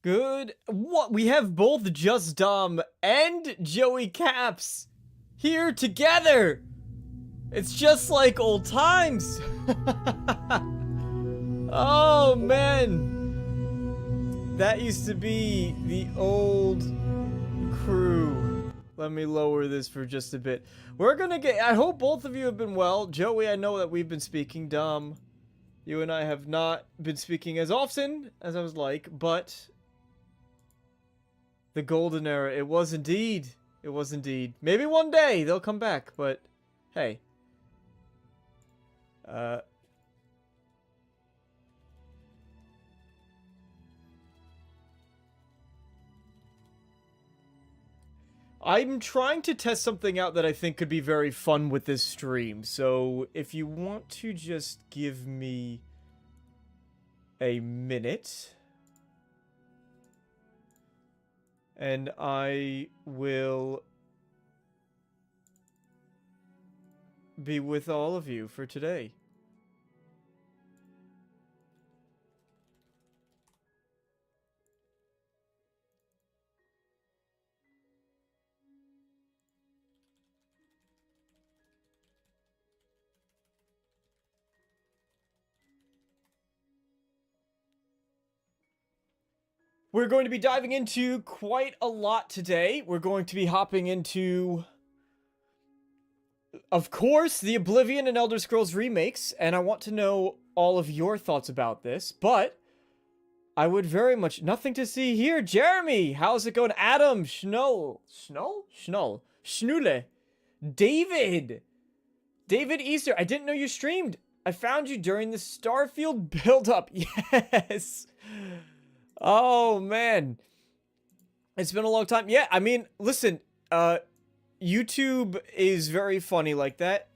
Good. What? We have both Just Dom and Joey Caps here together. It's just like old times. Oh, man. That used to be the old crew. Let me lower this for just a bit. We're gonna get... I hope both of you have been well. Joey, I know that we've been speaking. Dom, you and I have not been speaking as often as I was like, but... the golden era, it was indeed. It was indeed. Maybe one day they'll come back, but hey. I'm trying to test something out that I think could be very fun with this stream. So if you want to just give me a minute, and I will be with all of you for today. We're going to be diving into quite a lot today. We're going to be hopping into, of course, the Oblivion and Elder Scrolls remakes, and I want to know all of your thoughts about this, but I would very much... Nothing to see here. Jeremy, how's it going? Adam, Schnull, Schnule, David Easter, I didn't know you streamed. I found you during the Starfield build-up. Yes. Oh, man. It's been a long time. Yeah, I mean, listen, YouTube is very funny like that.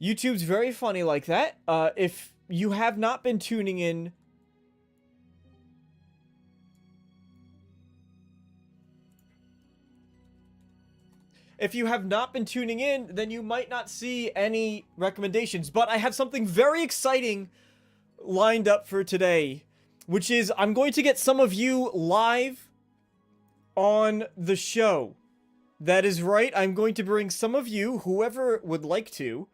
YouTube's very funny like that. If you have not been tuning in... If you have not been tuning in, then you might not see any recommendations. But I have something very exciting lined up for today, which is I'm going to get some of you live on the show. That is right. I'm going to bring some of you, whoever would like to,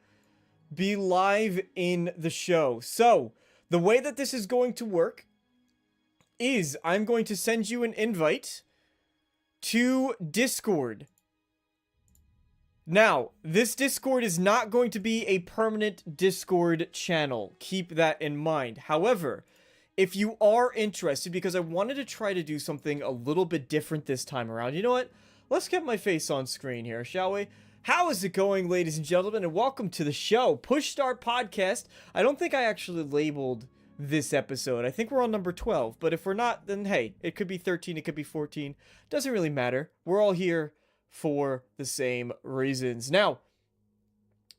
be live in the show. So, the way that this is going to work is I'm going to send you an invite to Discord. Now, this Discord is not going to be a permanent Discord channel. Keep that in mind. However, if you are interested, because I wanted to try to do something a little bit different this time around. You know what? Let's get my face on screen here, shall we? How is it going, ladies and gentlemen? And welcome to the show, Push Start Podcast. I don't think I actually labeled this episode. I think we're on number 12. But if we're not, then hey, it could be 13, it could be 14. Doesn't really matter. We're all here for the same reasons. Now,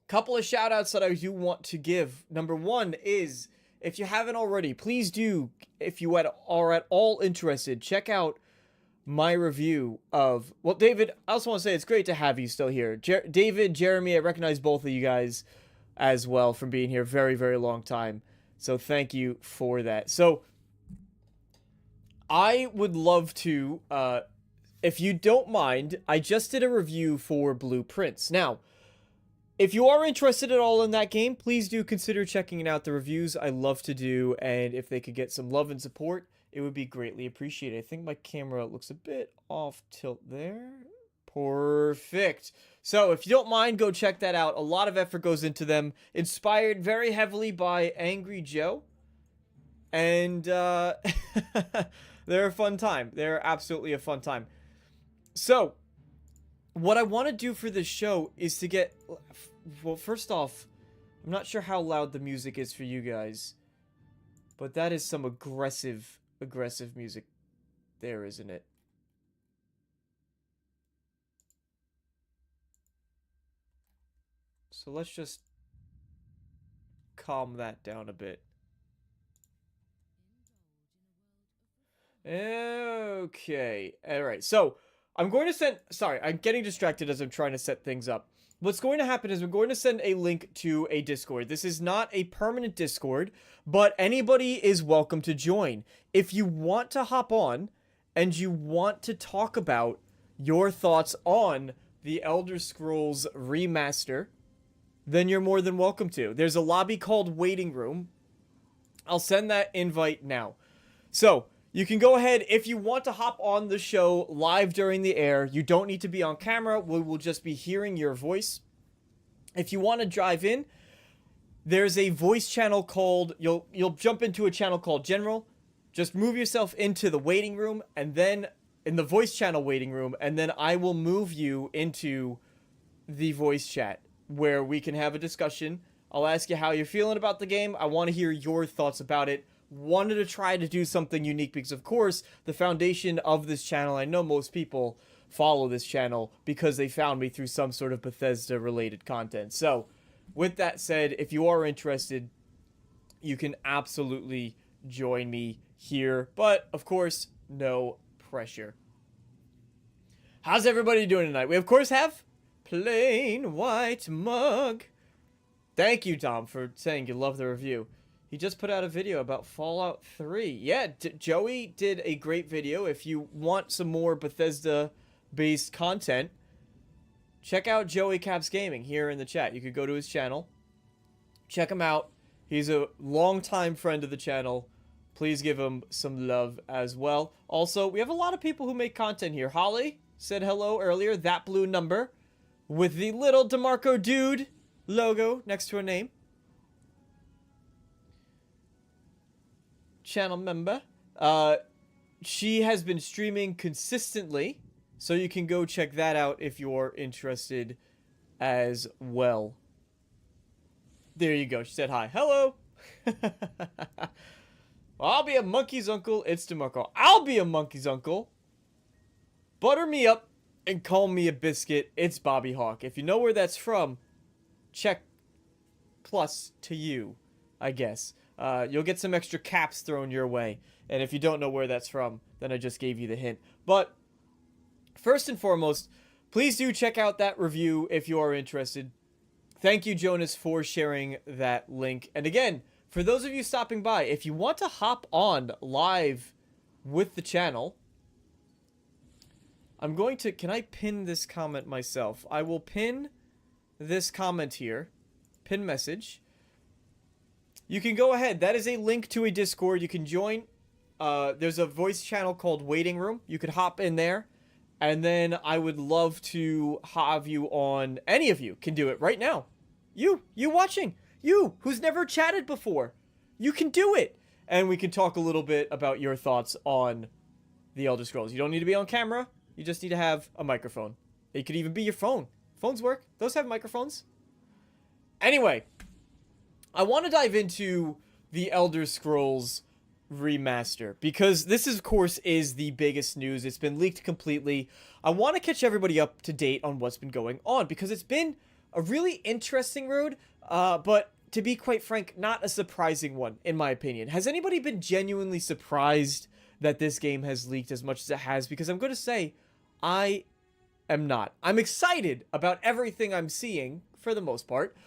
couple of shout outs that I do want to give. Number one is, if you haven't already, please do, if you are at all interested, check out my review of, well, David, I also want to say it's great to have you still here. David, Jeremy, I recognize both of you guys as well from being here very, very long time. So thank you for that. So I would love to, if you don't mind, I just did a review for Blueprints. Now, if you are interested at all in that game, please do consider checking out the reviews. I love to do, and if they could get some love and support, it would be greatly appreciated. I think my camera looks a bit off tilt there. Perfect. So if you don't mind, go check that out. A lot of effort goes into them. Inspired very heavily by Angry Joe. And they're a fun time. They're absolutely a fun time. So, what I want to do for this show is to get... Well, first off, I'm not sure how loud the music is for you guys. But that is some aggressive music there, isn't it? So let's just calm that down a bit. Okay. Alright, so I'm going to send... Sorry, I'm getting distracted as I'm trying to set things up. what's going to happen is we're going to send a link to a Discord. This is not a permanent Discord, but anybody is welcome to join. If you want to hop on and you want to talk about your thoughts on the Elder Scrolls Remaster, then you're more than welcome to. There's a lobby called Waiting Room. I'll send that invite now. So, you can go ahead, if you want to hop on the show live during the air, you don't need to be on camera, we will just be hearing your voice. If you want to drive in, there's a voice channel called, you'll jump into a channel called General, just move yourself into the waiting room, and then, in the voice channel waiting room, and then I will move you into the voice chat, where we can have a discussion. I'll ask you how you're feeling about the game, I want to hear your thoughts about it. Wanted to try to do something unique because, of course, the foundation of this channel, I know most people follow this channel because they found me through some sort of Bethesda-related content. So, with that said, if you are interested, you can absolutely join me here. But, of course, no pressure. How's everybody doing tonight? We, of course, have Plain White Mug. Thank you, Tom, for saying you love the review. He just put out a video about Fallout 3. Yeah, Joey did a great video. If you want some more Bethesda-based content, check out Joey Caps Gaming here in the chat. You could go to his channel. Check him out. He's a longtime friend of the channel. Please give him some love as well. Also, we have a lot of people who make content here. Holly said hello earlier. That blue number with the little DeMarco Dude logo next to her name. Channel member. She has been streaming consistently, so you can go check that out if you're interested as well. There you go. She said hi. Hello. Well, I'll be a monkey's uncle. It's DeMarco. I'll be a monkey's uncle. Butter me up and call me a biscuit. It's Bobby Hawk. If you know where that's from, check plus to you, I guess. You'll get some extra caps thrown your way. And if you don't know where that's from, then I just gave you the hint. But first and foremost, please do check out that review if you are interested. Thank you, Jonas, for sharing that link. And again, for those of you stopping by, if you want to hop on live with the channel, I'm going to... Can I pin this comment myself? I will pin this comment here. Pin message. You can go ahead. That is a link to a Discord. You can join. There's a voice channel called Waiting Room. You could hop in there. And then I would love to have you on. Any of you can do it right now. You watching. You, who's never chatted before. You can do it. And we can talk a little bit about your thoughts on the Elder Scrolls. You don't need to be on camera. You just need to have a microphone. It could even be your phone. Phones work. Those have microphones. Anyway, I want to dive into the Elder Scrolls Remaster because this, of course, is the biggest news. It's been leaked completely. I want to catch everybody up to date on what's been going on because it's been a really interesting road, but to be quite frank, not a surprising one, in my opinion. Has anybody been genuinely surprised that this game has leaked as much as it has? Because I'm going to say, I am not. I'm excited about everything I'm seeing, for the most part.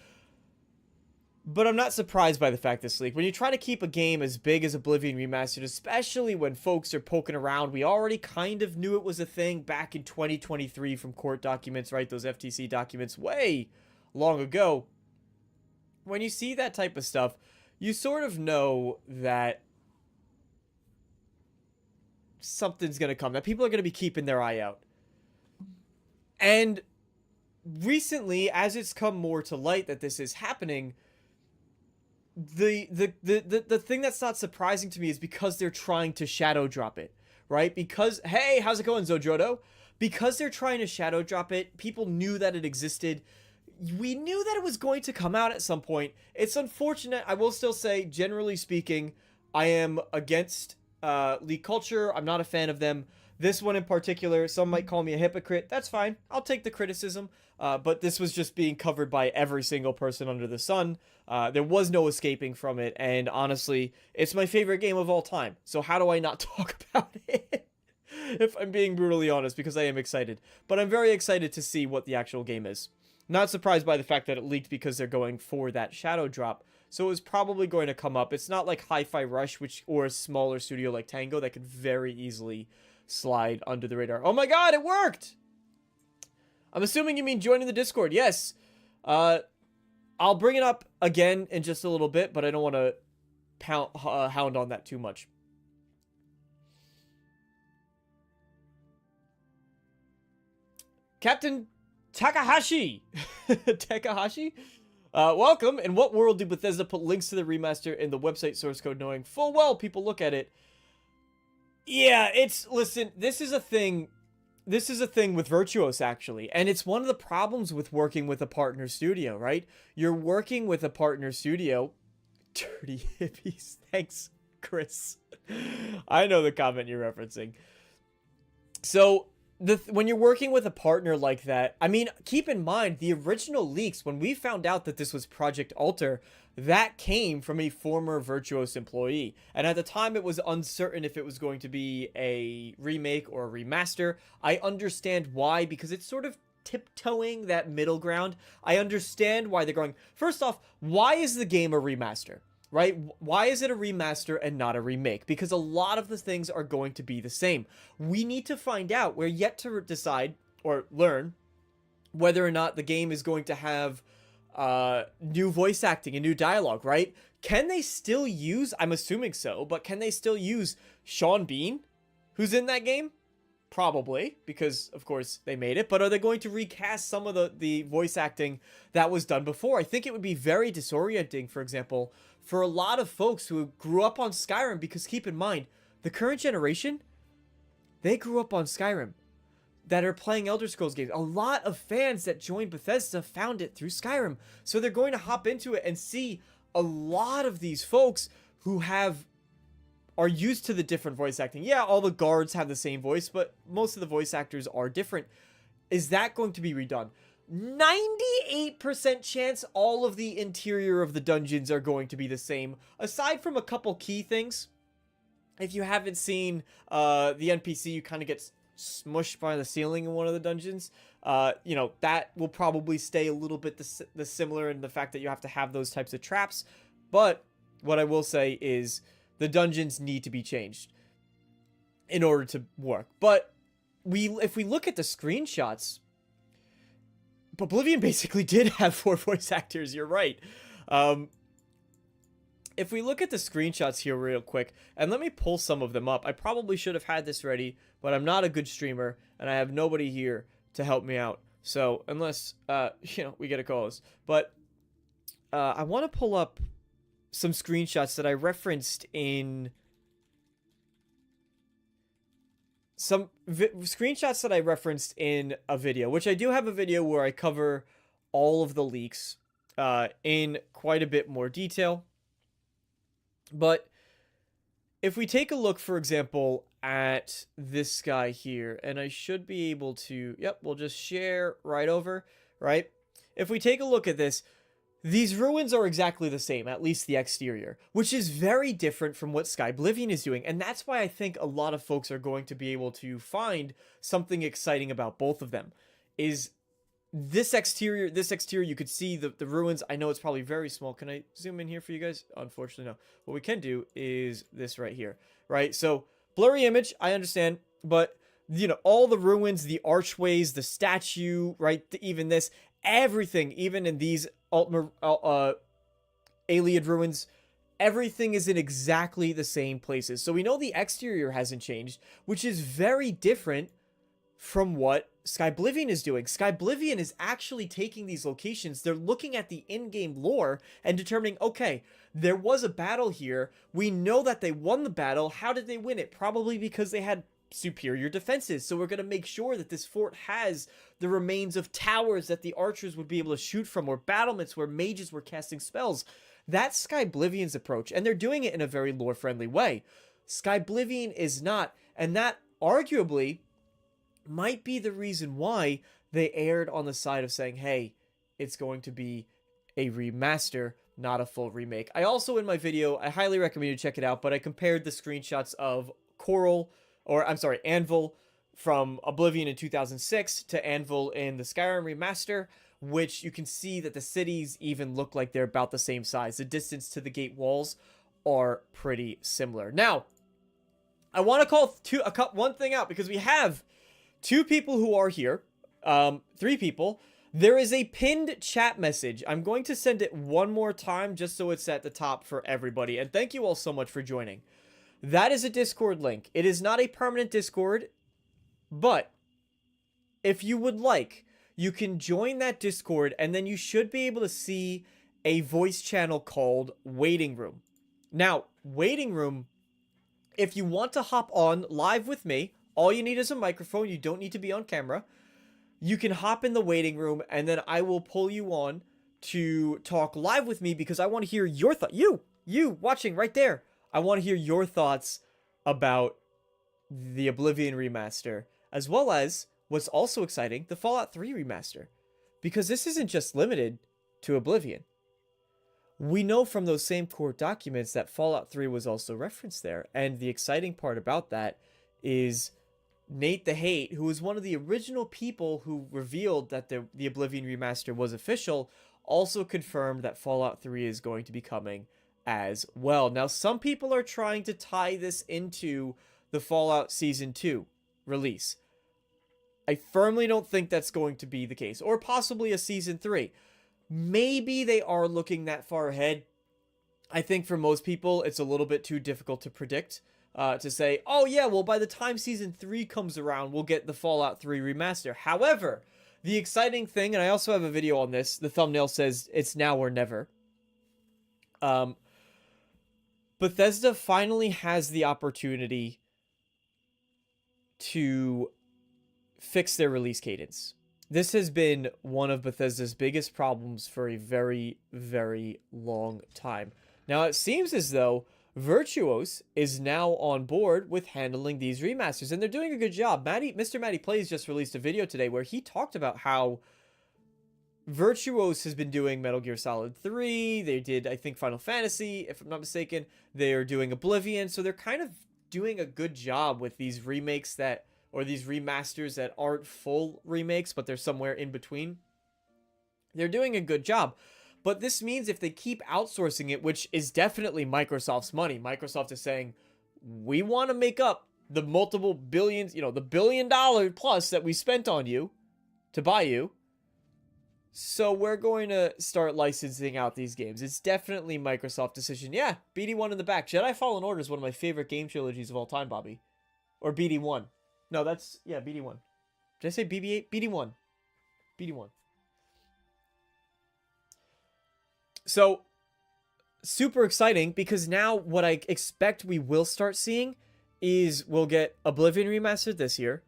But I'm not surprised by the fact this leak. When you try to keep a game as big as Oblivion Remastered, especially when folks are poking around, we already kind of knew it was a thing back in 2023 from court documents, right? Those FTC documents way long ago. When you see that type of stuff, you sort of know that something's going to come, that people are going to be keeping their eye out. And recently, as it's come more to light that this is happening, the thing that's not surprising to me is because they're trying to shadow drop it, right? Because, hey, how's it going, Zodrodo? Because they're trying to shadow drop it, people knew that it existed. We knew that it was going to come out at some point. It's unfortunate. I will still say, generally speaking, I am against leak culture. I'm not a fan of them. This one in particular, some might call me a hypocrite. That's fine. I'll take the criticism. But this was just being covered by every single person under the sun. There was no escaping from it. And honestly, it's my favorite game of all time. So how do I not talk about it? If I'm being brutally honest, because I am excited. But I'm very excited to see what the actual game is. Not surprised by the fact that it leaked because they're going for that shadow drop. So it was probably going to come up. It's not like Hi-Fi Rush, or a smaller studio like Tango that could very easily slide under the radar. Oh my god, it worked! I'm assuming you mean joining the Discord. Yes. I'll bring it up again in just a little bit, but I don't want to hound on that too much. Captain Takahashi! Takahashi? Welcome. In what world did Bethesda put links to the remaster in the website source code knowing full well people look at it? Yeah, listen, this is a thing with Virtuos, actually, and it's one of the problems with working with a partner studio, right? You're working with a partner studio. Dirty hippies. Thanks, Chris. I know the comment you're referencing. So, when you're working with a partner like that, I mean, keep in mind, the original leaks, when we found out that this was Project Alter, that came from a former Virtuos employee. And at the time, it was uncertain if it was going to be a remake or a remaster. I understand why, because it's sort of tiptoeing that middle ground. I understand why they're going, first off, why is the game a remaster? Right? Why is it a remaster and not a remake? Because a lot of the things are going to be the same. We need to find out. We're yet to decide or learn whether or not the game is going to have new voice acting and new dialogue, right? Can they still use, I'm assuming so, but can they still use Sean Bean, who's in that game? Probably, because of course they made it, but are they going to recast some of the voice acting that was done before? I think it would be very disorienting, for example, for a lot of folks who grew up on Skyrim, because keep in mind, the current generation, they grew up on Skyrim, that are playing Elder Scrolls games. A lot of fans that joined Bethesda found it through Skyrim, so they're going to hop into it and see a lot of these folks who are used to the different voice acting. Yeah, all the guards have the same voice, but most of the voice actors are different. Is that going to be redone? 98% chance all of the interior of the dungeons are going to be the same, aside from a couple key things. If you haven't seen the NPC, you kind of get smushed by the ceiling in one of the dungeons. You know, that will probably stay a little bit the similar in the fact that you have to have those types of traps. But what I will say is the dungeons need to be changed in order to work. But if we look at the screenshots, Oblivion basically did have 4 voice actors, you're right. If we look at the screenshots here real quick, and let me pull some of them up. I probably should have had this ready, but I'm not a good streamer, and I have nobody here to help me out. So, unless, you know, we get a call. But, I want to pull up some screenshots that I referenced in screenshots that I referenced in a video, which I do have a video where I cover all of the leaks in quite a bit more detail. But if we take a look, for example, at this guy here, and I should be able to, yep, we'll just share right over, right? If we take a look at this, these ruins are exactly the same, at least the exterior, which is very different from what Oblivion is doing. And that's why I think a lot of folks are going to be able to find something exciting about both of them. Is this exterior, you could see the ruins. I know it's probably very small. Can I zoom in here for you guys? Unfortunately, no. What we can do is this right here, right? So, blurry image, I understand, but, you know, all the ruins, the archways, the statue, right? Even this, everything, even in these Alien ruins, everything is in exactly the same places. So we know the exterior hasn't changed, which is very different from what Oblivion is doing. Oblivion is actually taking these locations, they're looking at the in-game lore and determining, okay, there was a battle here, we know that they won the battle, how did they win it? Probably because they had superior defenses, so we're going to make sure that this fort has the remains of towers that the archers would be able to shoot from, or battlements where mages were casting spells. That's Oblivion's approach, and they're doing it in a very lore-friendly way. Oblivion is not, and that arguably might be the reason why they erred on the side of saying, hey, it's going to be a remaster, not a full remake. I also, in my video, I highly recommend you check it out, but I compared the screenshots of Anvil from Oblivion in 2006 to Anvil in the Skyrim remaster. which you can see that the cities even look like they're about the same size. The distance to the gate walls are pretty similar. Now, I want to call one thing out because we have 2 people who are here, 3 people. There is a pinned chat message. I'm going to send it one more time just so it's at the top for everybody. And thank you all so much for joining. That is a Discord link. It is not a permanent Discord, but if you would like, you can join that Discord and then you should be able to see a voice channel called Waiting Room. Now, Waiting Room, if you want to hop on live with me, all you need is a microphone. You don't need to be on camera. You can hop in the waiting room, and then I will pull you on to talk live with me because I want to hear your thoughts. You watching right there. I want to hear your thoughts about the Oblivion Remaster, as well as what's also exciting, the Fallout 3 Remaster. Because this isn't just limited to Oblivion. We know from those same court documents that Fallout 3 was also referenced there, and the exciting part about that is Nate the Hate, who was one of the original people who revealed that the Oblivion Remaster was official, also confirmed that Fallout 3 is going to be coming as well. Now, some people are trying to tie this into the Fallout Season 2 release. I firmly don't think that's going to be the case, or possibly a Season 3. Maybe they are looking that far ahead. I think for most people, it's a little bit too difficult to predict. To say, oh yeah, well by the time Season 3 comes around, we'll get the Fallout 3 Remaster. However, the exciting thing, and I also have a video on this, the thumbnail says, it's now or never. Bethesda finally has the opportunity to fix their release cadence. This has been one of Bethesda's biggest problems for a very, very long time. Now, it seems as though Virtuos is now on board with handling these remasters, and they're doing a good job. Mr. Matty Plays just released a video today where he talked about how Virtuos has been doing Metal Gear Solid 3. They did, I think, Final Fantasy, if I'm not mistaken. They are doing Oblivion, so they're kind of doing a good job with these remakes that, or these remasters that aren't full remakes, but they're somewhere in between. They're doing a good job. But this means if they keep outsourcing it, which is definitely Microsoft's money, Microsoft is saying, we want to make up the multiple billions, the $1 billion plus that we spent on you to buy you. So we're going to start licensing out these games. It's definitely Microsoft's decision. Yeah, BD1 in the back. Jedi Fallen Order is one of my favorite game trilogies of all time, Bobby. Or BD1. No, that's, yeah, BD1. Did I say BB8? BD1. BD1. So, super exciting because now what I expect we will start seeing is we'll get Oblivion Remastered this year.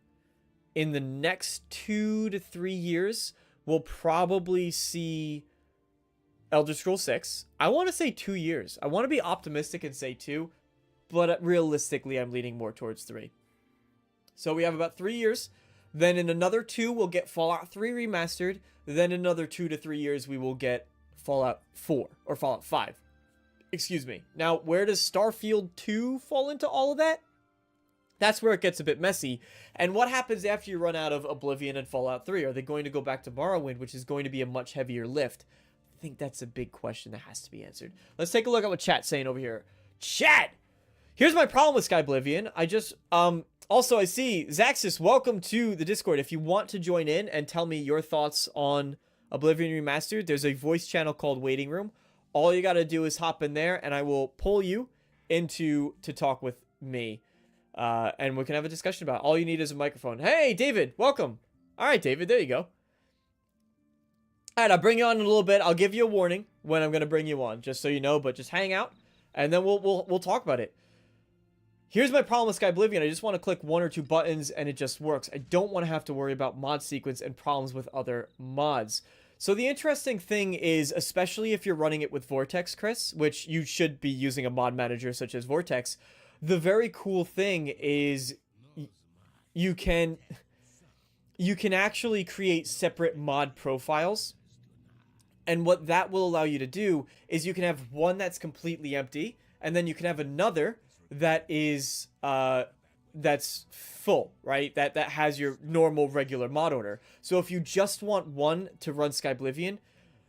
In the next 2 to 3 years, we'll probably see Elder Scrolls 6. I want to say 2 years. I want to be optimistic and say 2, but realistically, I'm leaning more towards 3. So we have about 3 years. Then in another 2, we'll get Fallout 3 Remastered. Then another 2 to 3 years, we will get Fallout 4 or Fallout 5. Excuse me. Now, where does Starfield 2 fall into all of that? That's where it gets a bit messy. And what happens after you run out of Oblivion and Fallout 3? Are they going to go back to Morrowind, which is going to be a much heavier lift? I think that's a big question that has to be answered. Let's take a look at what chat's saying over here. Chat! Here's my problem with Skyblivion. Also, I see, Zaxis, welcome to the Discord. If you want to join in and tell me your thoughts on Oblivion Remastered, there's a voice channel called Waiting Room. All you gotta do is hop in there, and I will pull you to talk with me. And we can have a discussion about it. All you need is a microphone. Hey, David, welcome. All right, David, there you go. All right, I'll bring you on in a little bit. I'll give you a warning when I'm gonna bring you on, just so you know. But just hang out, and then we'll talk about it. Here's my problem with Skyblivion. I just want to click 1 or 2 buttons and it just works. I don't want to have to worry about mod sequence and problems with other mods. So the interesting thing is, especially if you're running it with Vortex, Chris, which you should be using a mod manager such as Vortex, the very cool thing is you can actually create separate mod profiles. And what that will allow you to do is you can have one that's completely empty, and then you can have another that is that's full, right? That has your normal regular mod order. So if you just want one to run Skyblivion,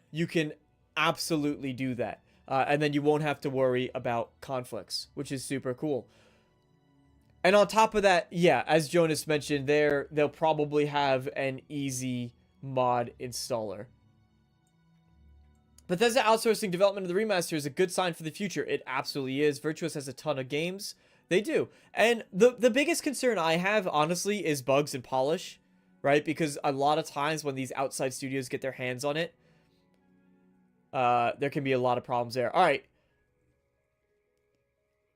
you can absolutely do that. And then you won't have to worry about conflicts, which is super cool. And on top of that, yeah, as Jonas mentioned, they'll probably have an easy mod installer. Bethesda outsourcing development of the remaster is a good sign for the future. It absolutely is. Virtuos has a ton of games. They do. And the biggest concern I have, honestly, is bugs and polish, right? Because a lot of times when these outside studios get their hands on it, there can be a lot of problems there. All right.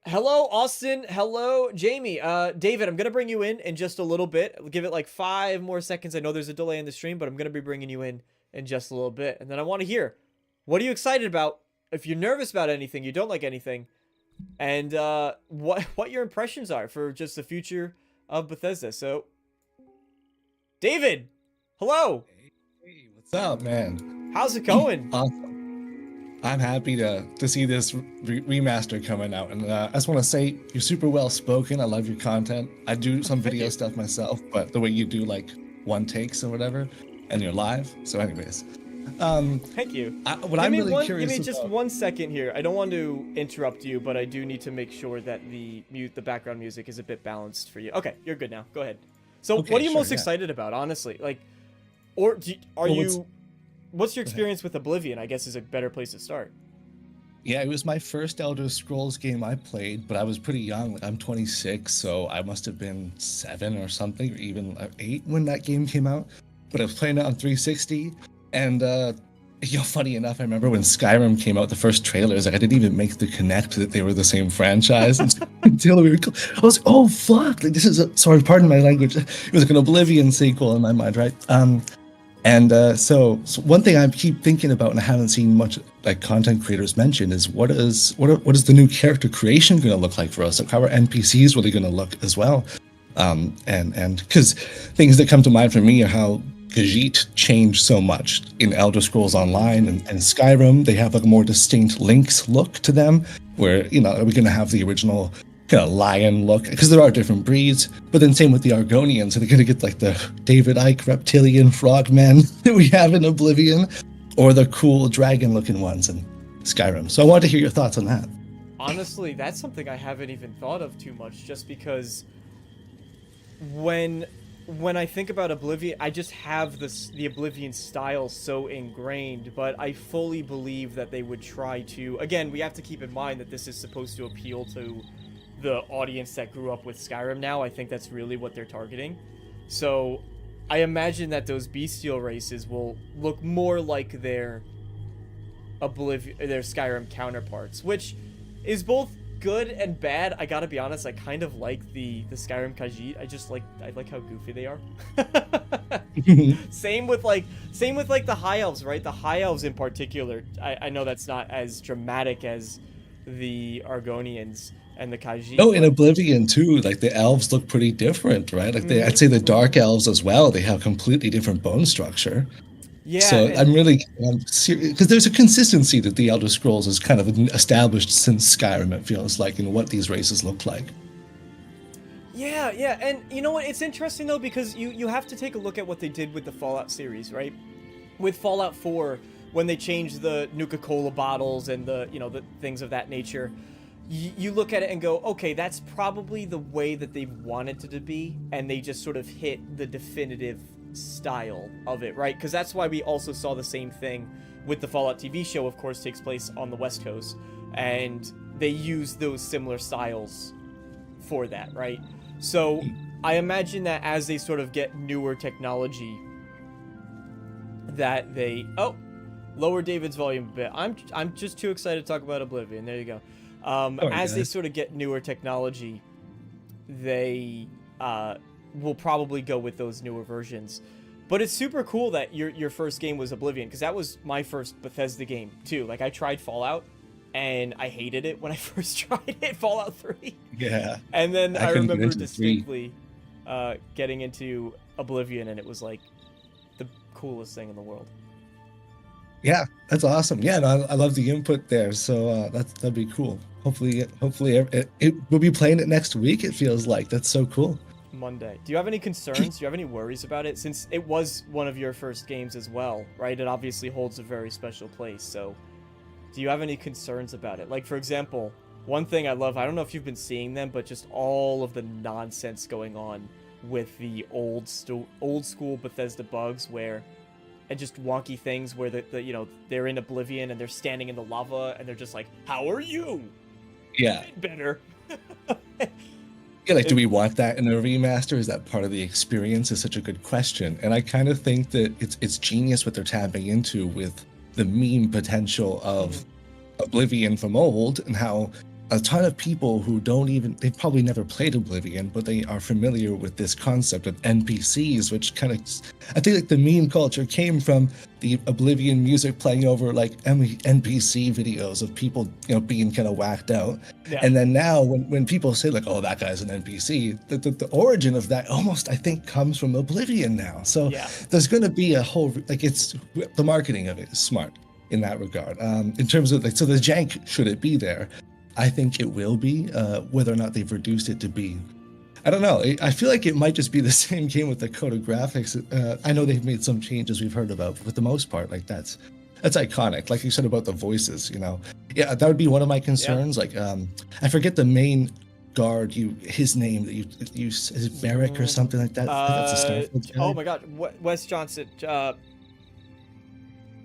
Hello, Austin. Hello, Jamie. David, I'm going to bring you in just a little bit. I'll give it like 5 more seconds. I know there's a delay in the stream, but I'm going to be bringing you in just a little bit. And then I want to hear, what are you excited about? If you're nervous about anything, you don't like anything, and what your impressions are for just the future of Bethesda. So, David, hello. Hey, what's up, man? How's it going? Awesome. I'm happy to see this remaster coming out, and I just want to say you're super well spoken. I love your content. I do some video stuff myself, but the way you do like one takes or whatever, and you're live. So, anyways, thank you. I'm really curious. Give me just 1 second here. I don't want to interrupt you, but I do need to make sure that the background music is a bit balanced for you. Okay, you're good now. Go ahead. So, Okay, what are you sure, most yeah. excited about, honestly? Like, or what's your experience with Oblivion? I guess is a better place to start. Yeah, it was my first Elder Scrolls game I played, but I was pretty young. Like, I'm 26, so I must have been 7 or something, or even 8 when that game came out. But I was playing it on 360, and funny enough, I remember when Skyrim came out, the first trailers, I didn't even make the connect that they were the same franchise until we were. I was like, oh fuck! Like, this is sorry, pardon my language. It was like an Oblivion sequel in my mind, right? So one thing I keep thinking about, and I haven't seen much like content creators mention, is what is the new character creation going to look like for us? Like, how are NPCs really going to look as well? And because things that come to mind for me are how Khajiit changed so much in Elder Scrolls Online and Skyrim. They have like a more distinct Lynx look to them, where, are we going to have the original kind of lion look? Because there are different breeds, but then same with the Argonians. Are they going to get like the David Icke reptilian frogmen that we have in Oblivion, or the cool dragon looking ones in Skyrim? So I wanted to hear your thoughts on that. Honestly, that's something I haven't even thought of too much, just because when I think about Oblivion, I just have the Oblivion style so ingrained, but I fully believe that they would try to, again, we have to keep in mind that this is supposed to appeal to the audience that grew up with Skyrim now. I think that's really what they're targeting. So I imagine that those bestial races will look more like their Skyrim counterparts, which is both good and bad. I gotta be honest, I kind of like the Skyrim Khajiit. I like how goofy they are. Same with the High Elves, right? The High Elves in particular. I know that's not as dramatic as the Argonians and the Khajiit. No, in Oblivion too, like the elves look pretty different, right? Like I'd say the dark elves as well. They have completely different bone structure. Yeah. So I'm really serious, because there's a consistency that the Elder Scrolls has kind of established since Skyrim, it feels like, in what these races look like. Yeah, and you know what? It's interesting though, because you have to take a look at what they did with the Fallout series, right? With Fallout 4, when they changed the Nuka-Cola bottles and the things of that nature, you look at it and go, okay, that's probably the way that they wanted it to be, and they just sort of hit the definitive style of it, right? Because that's why we also saw the same thing with the Fallout TV show. Of course, takes place on the West Coast, and they use those similar styles for that, right? So I imagine that as they sort of get newer technology, that they lower David's volume a bit. I'm just too excited to talk about Oblivion. There you go. As they sort of get newer technology, they will probably go with those newer versions. But it's super cool that your first game was Oblivion, because that was my first Bethesda game too. Like, I tried Fallout and I hated it when I first tried it, Fallout 3. Yeah. And then I remember distinctly getting into Oblivion, and it was like the coolest thing in the world. Yeah, That's awesome. Yeah, no, I love the input there. So that'd be cool. Hopefully we'll be playing it next week. It feels like that's so cool. Monday. Do you have any concerns? Do you have any worries about it? Since it was one of your first games as well, right? It obviously holds a very special place. So, do you have any concerns about it? Like, for example, one thing I love, I don't know if you've been seeing them, but just all of the nonsense going on with the old school Bethesda bugs where, and just wonky things where they're in Oblivion and they're standing in the lava and they're just like, how are you? Yeah. Better. Yeah, like, do we want that in a remaster? Is that part of the experience? Is such a good question. And I kind of think that it's genius what they're tapping into with the meme potential of Oblivion from old, and how a ton of people who they've probably never played Oblivion, but they are familiar with this concept of NPCs, which kind of, I think like the meme culture came from the Oblivion music playing over like NPC videos of people, being kind of whacked out. Yeah. And then now when people say like, oh, that guy's an NPC, the origin of that almost, I think, comes from Oblivion now. So yeah, there's going to be a whole, like, it's the marketing of it is smart in that regard. In terms of like, so the jank, should it be there? I think it will be. Whether or not they've reduced it to be, I don't know. I feel like it might just be the same game with the code of graphics. I know they've made some changes we've heard about, but for the most part, like that's iconic. Like you said about the voices, yeah, that would be one of my concerns. Yeah. Like, I forget the main guard. His name that you is it Barrick or something like that? That's a Starfield guy. Oh my God, Wes Johnson.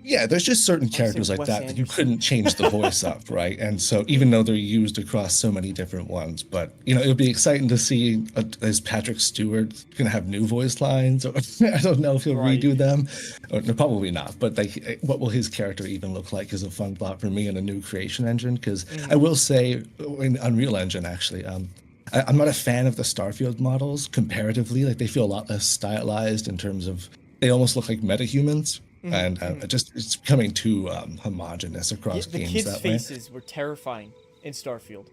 Yeah, there's just certain characters like that you couldn't change the voice up, right? And so even though they're used across so many different ones, but it'll be exciting to see is Patrick Stewart gonna have new voice lines, or I don't know if he'll redo them, or no, probably not. But like, what will his character even look like is a fun thought for me in a new creation engine. Because I will say, in Unreal Engine actually, I'm not a fan of the Starfield models comparatively. Like they feel a lot less stylized in terms of they almost look like metahumans. And it's becoming too homogenous across games. The kids' that faces were terrifying in Starfield.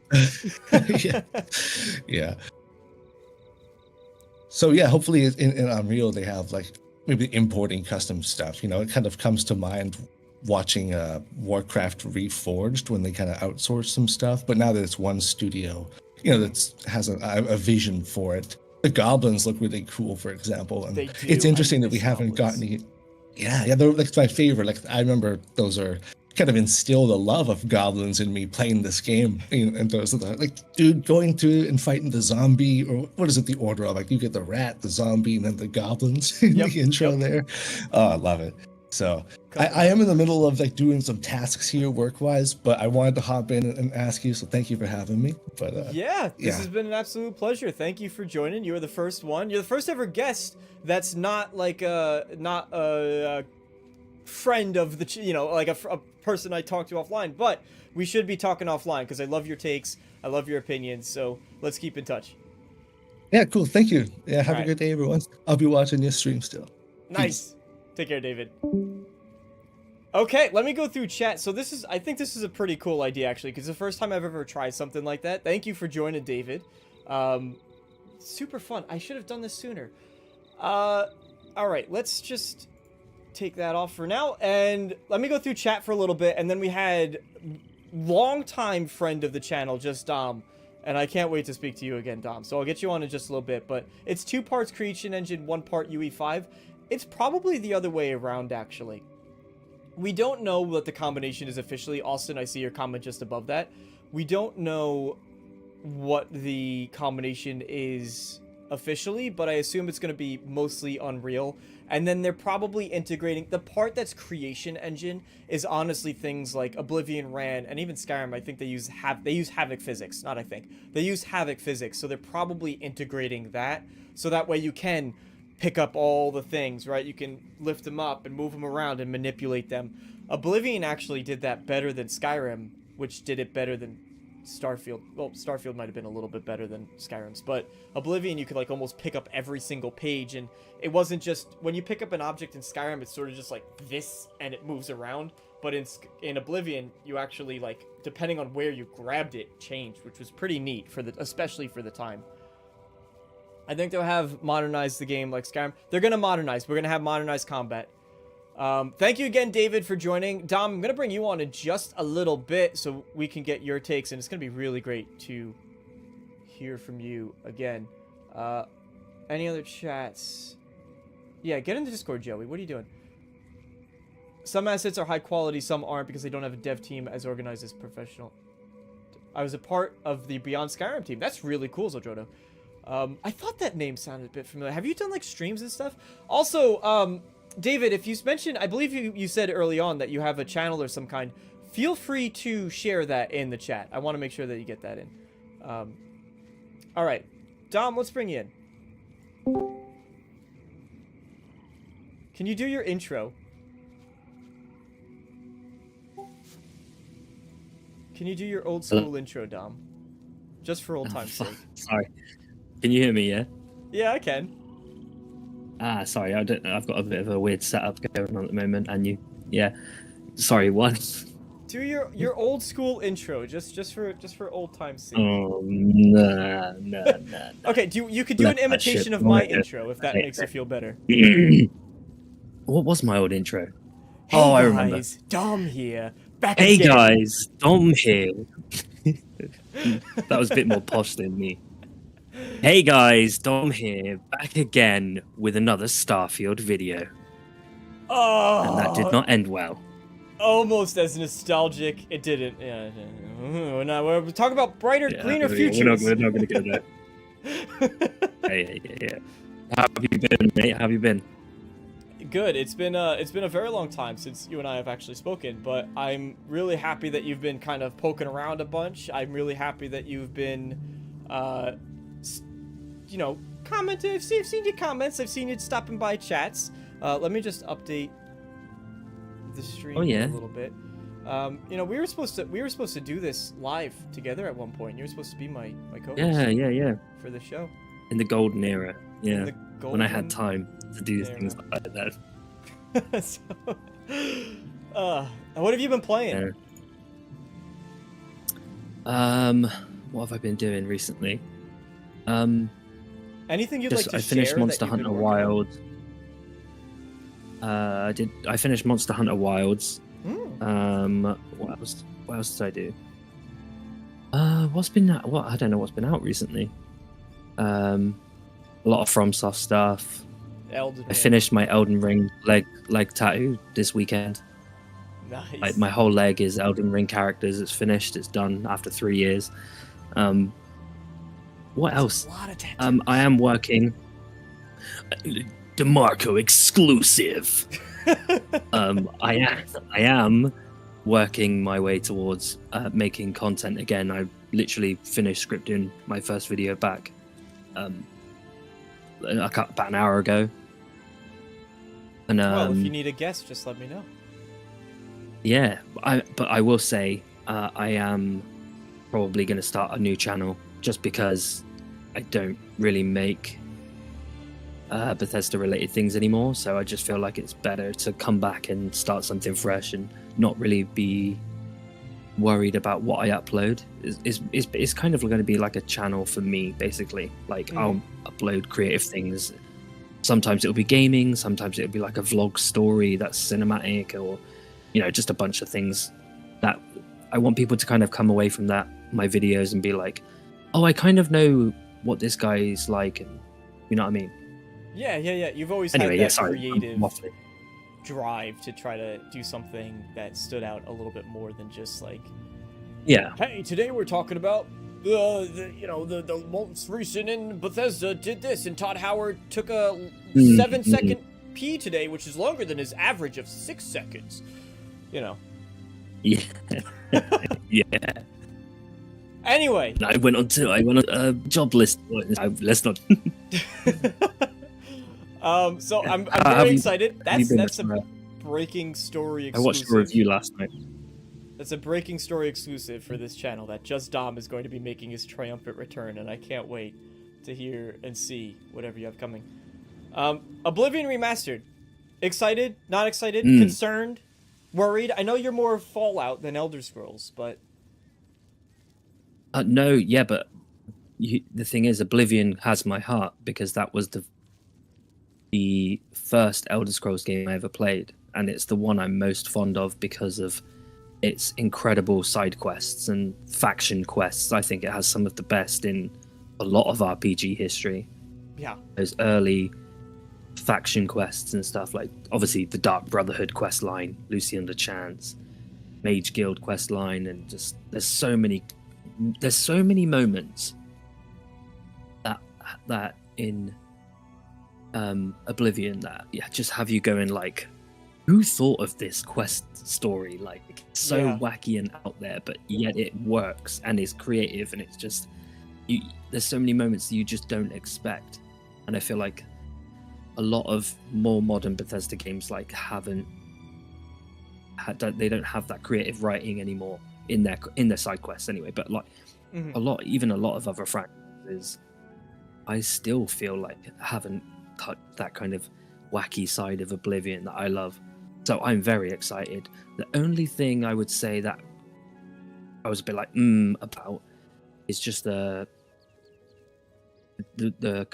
yeah. So yeah, hopefully in Unreal they have like maybe importing custom stuff. It kind of comes to mind watching Warcraft Reforged when they kind of outsourced some stuff. But now that it's one studio, that has a vision for it. The goblins look really cool, for example, and it's interesting that we haven't gotten any. Yeah, they're like my favorite. Like I remember those are kind of instilled a love of goblins in me playing this game. And those are like, dude, going through and fighting the zombie, or what is it, the order of? Like you get the rat, the zombie, and then the goblins in the intro there. Oh, I love it. So I am in the middle of like doing some tasks here work-wise, but I wanted to hop in and ask you. So thank you for having me. But this has been an absolute pleasure. Thank you for joining. You were the first one. You're the first ever guest that's not like a friend of the like a person I talked to offline. But we should be talking offline because I love your takes. I love your opinions. So let's keep in touch. Yeah, cool. Thank you. Yeah, have a good day, everyone. I'll be watching your stream still. Nice. Peace. Take care, David. Okay, let me go through chat. So I think this is a pretty cool idea, actually, because the first time I've ever tried something like that. Thank you for joining, David. Super fun. I should have done this sooner. All right, let's just take that off for now. And let me go through chat for a little bit. And then we had longtime friend of the channel, just Dom. And I can't wait to speak to you again, Dom. So I'll get you on in just a little bit. But it's 2 parts Creation Engine, 1 part UE5. It's probably the other way around, actually. We don't know what the combination is officially. Austin, I see your comment just above that. We don't know what the combination is officially, but I assume it's going to be mostly Unreal. And then they're probably integrating... The part that's Creation Engine is honestly things like Oblivion ran, and even Skyrim, I think they use Havoc physics. Not I think. They use Havoc physics, so they're probably integrating that. So that way you can pick up all the things, right? You can lift them up and move them around and manipulate them. Oblivion actually did that better than Skyrim, which did it better than Starfield. Well, Starfield might have been a little bit better than Skyrim's, but Oblivion, you could like almost pick up every single page, and it wasn't just when you pick up an object in Skyrim, it's sort of just like this and it moves around. But in Oblivion, you actually, like, depending on where you grabbed it, changed, which was pretty neat especially for the time. I think they'll have modernized the game like Skyrim. They're going to modernize. We're going to have modernized combat. Thank you again, David, for joining. Dom, I'm gonna bring you on in just a little bit so we can get your takes, and it's gonna be really great to hear from you again. Any other chats? Yeah, get in the Discord, Joey. What are you doing? Some assets are high quality, some aren't because they don't have a dev team as organized as professional. I was a part of the Beyond Skyrim team. That's really cool, Zodrodo. I thought that name sounded a bit familiar. Have you done like streams and stuff? Also, David, if you mentioned, I believe you said early on that you have a channel or some kind. Feel free to share that in the chat. I want to make sure that you get that in. All right, Dom, let's bring you in. Can you do your intro? Can you do your old school intro, Dom? Just for old time's sake. Sorry. Can you hear me, yeah? Yeah, I can. Sorry, I've got a bit of a weird setup going on at the moment, and yeah. Sorry, what? Do your old school intro, just for old time's sake. Oh, nah. Okay, you could do an imitation of my intro if that makes you feel better. What was my old intro? Hey I guys, remember. Dom here. Back Hey again. guys, Dom here. That was a bit more posh than me. Hey guys, Dom here, back again with another Starfield video. Oh, And that did not end well. almost as nostalgic. It didn't. Yeah. Now we're talking about brighter, greener futures. We're not going to go there. Yeah. How have you been, mate? How have you been? Good. It's been a very long time since you and I have actually spoken, but I'm really happy that you've been kind of poking around a bunch. I'm really happy that you've been, commenting. I've seen your comments. I've seen you stopping by chats. Let me just update the stream a little bit. We were supposed to do this live together at one point. You were supposed to be my co-host. Yeah. For the show. In the golden era, yeah. When I had Golden time to do things like that. So, what have you been playing? What have I been doing recently? Anything you'd like to share? I finished Monster that you've been Hunter working Wild. I finished Monster Hunter Wilds. on? What else did I do? What's been out? I don't know what's been out recently. A lot of FromSoft stuff. Elden I Ring. finished my Elden Ring leg tattoo this weekend. Nice. Like my whole leg is Elden Ring characters. It's finished. It's done after 3 years. What else? A lot of tattoos. I am working. DeMarco exclusive. I am working my way towards making content again. I literally finished scripting my first video back about an hour ago. And well, if you need a guest, just let me know. yeah, but I will say I am probably going to start a new channel just because I don't really make Bethesda related things anymore, so I just feel like it's better to come back and start something fresh and not really be worried about what I upload. It's kind of going to be like a channel for me, basically. Like I'll upload creative things. Sometimes it'll be gaming, sometimes it'll be like a vlog story that's cinematic, or just a bunch of things that I want people to kind of come away from my videos and be like, oh, I kind of know what this guy is like, and you know what I mean. Yeah. You've always Anyway, had that I'm creative waffling. drive to try to do something that stood out a little bit more than just like, Yeah. hey, today we're talking about the most recent in Bethesda did this, and Todd Howard took a 7-second pee today, which is longer than his average of 6 seconds. Yeah. Anyway. I went on a job list. Let's not. So I'm Have very you- excited. have you been That's a listening? breaking story I exclusive. watched a review last night. That's a breaking story exclusive for this channel that Just Dom is going to be making his triumphant return, and I can't wait to hear and see whatever you have coming. Oblivion Remastered. Excited? Not excited? Concerned? Worried? I know you're more Fallout than Elder Scrolls, but... No, yeah, but the thing is, Oblivion has my heart because that was the first Elder Scrolls game I ever played, and it's the one I'm most fond of because of its incredible side quests and faction quests. I think it has some of the best in a lot of RPG history. Yeah. Those early faction quests and stuff, like obviously the Dark Brotherhood quest line, Lucy and LeChance, Mage Guild quest line, and just there's so many moments that in Oblivion that just have you going like, who thought of this quest story? Like, it's so wacky and out there, but yet it works and is creative, and it's just there's so many moments that you just don't expect. And I feel like a lot of more modern Bethesda games like they don't have that creative writing anymore in their side quests anyway. But like a lot of other franchises, I still feel like haven't cut that kind of wacky side of Oblivion that I love. So I'm very excited. The only thing I would say that I was a bit like about is just the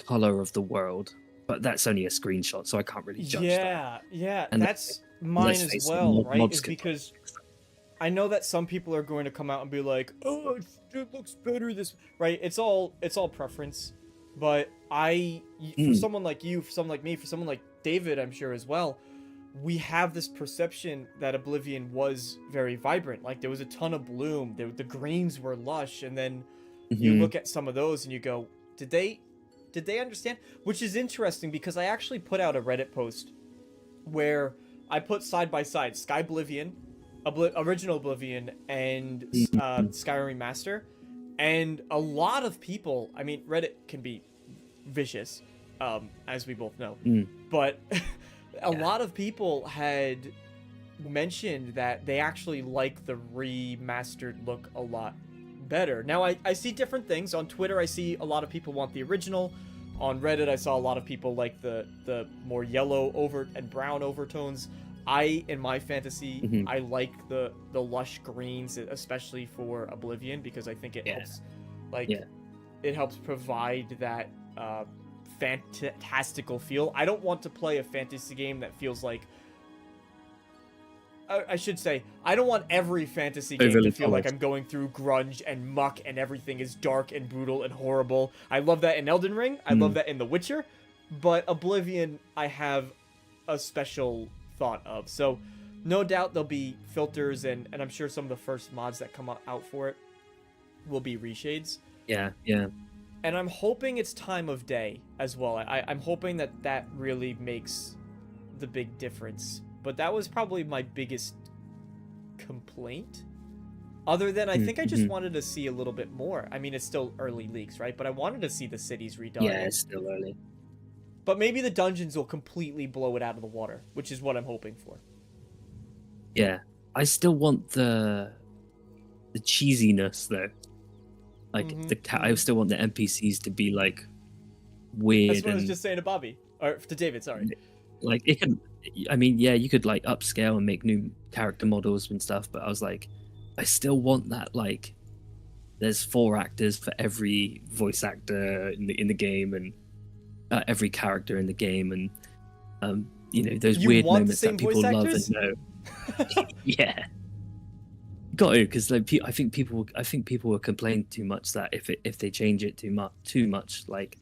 color of the world, but that's only a screenshot, so I can't really judge that. Yeah, And that's mine as well, right? Is can because I know that some people are going to come out and be like, "Oh, it looks better this," right? It's all preference, but for someone like you, for someone like me, for someone like David, I'm sure as well, we have this perception that Oblivion was very vibrant. Like there was a ton of bloom, the greens were lush, and then you look at some of those and you go, did they understand? Which is interesting because I actually put out a Reddit post where I put side by side Sky Oblivion, original Oblivion, and Skyrim Remaster, and a lot of people, I mean, Reddit can be vicious, as we both know, but a lot of people had mentioned that they actually like the remastered look a lot better. Now, I see different things. On Twitter, I see a lot of people want the original. On Reddit, I saw a lot of people like the more yellow and brown overtones. In my fantasy, I like the lush greens, especially for Oblivion, because I think it helps, it helps provide that fantastical feel. I don't want to play a fantasy game that feels like, I should say, I don't want every fantasy game to feel like I'm going through grunge and muck and everything is dark and brutal and horrible. I love that in Elden Ring. I love that in The Witcher. But Oblivion, I have a special thought of. So no doubt there'll be filters, and I'm sure some of the first mods that come out for it will be reshades. Yeah. And I'm hoping it's time of day as well. I'm hoping that really makes the big difference. But that was probably my biggest complaint. Other than I think I just wanted to see a little bit more. I mean, it's still early leaks, right? But I wanted to see the cities redone. Yeah, it's still early. But maybe the dungeons will completely blow it out of the water, which is what I'm hoping for. Yeah. I still want the cheesiness, though. Like, I still want the NPCs to be, like, weird. That's what I was just saying to Bobby. Or to David, sorry. Like, it can... I mean, yeah, you could, like, upscale and make new character models and stuff, but I was like, I still want that, like... There's 4 actors for every voice actor in the game, and every character in the game, and, you know, those weird moments that people love and know. Yeah. Got to, because like, I think people will complain too much that if they change it too much, like,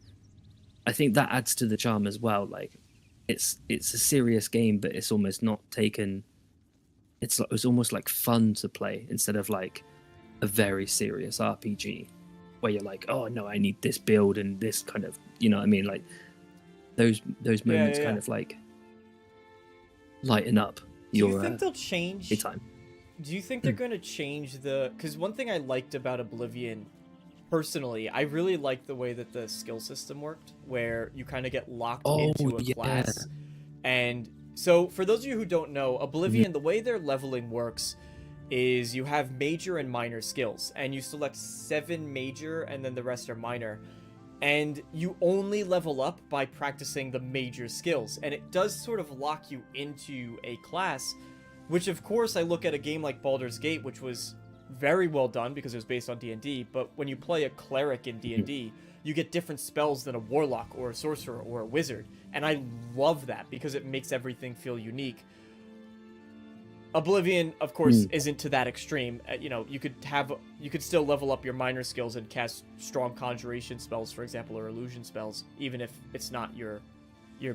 I think that adds to the charm as well. Like, it's a serious game, but it's almost not taken. It's almost like fun to play instead of like a very serious RPG where you're like, oh no, I need this build and this kind of, you know what I mean? Like those moments kind of like lighten up your. Do you think they'll change time? Do you think they're going to change because one thing I liked about Oblivion, personally, I really liked the way that the skill system worked, where you kind of get locked into a class. And so for those of you who don't know, Oblivion, the way their leveling works is you have major and minor skills, and you select 7 major and then the rest are minor. And you only level up by practicing the major skills, and it does sort of lock you into a class. Which, of course, I look at a game like Baldur's Gate, which was very well done because it was based on D&D, but when you play a cleric in D&D, you get different spells than a warlock or a sorcerer or a wizard, and I love that because it makes everything feel unique. Oblivion, of course, isn't to that extreme. You know, you could still level up your minor skills and cast strong conjuration spells, for example, or illusion spells, even if it's not your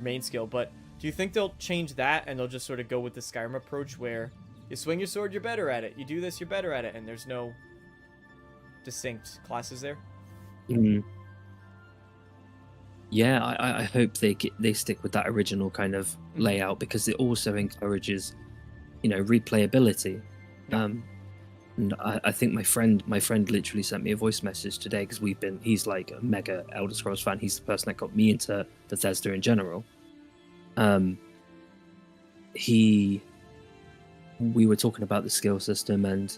main skill. But do you think they'll change that and they'll just sort of go with the Skyrim approach where you swing your sword, you're better at it. You do this, you're better at it, and there's no distinct classes there? Yeah, I hope they stick with that original kind of layout, because it also encourages, you know, replayability. And I think my friend literally sent me a voice message today, because he's like a mega Elder Scrolls fan. He's the person that got me into Bethesda in general. We were talking about the skill system and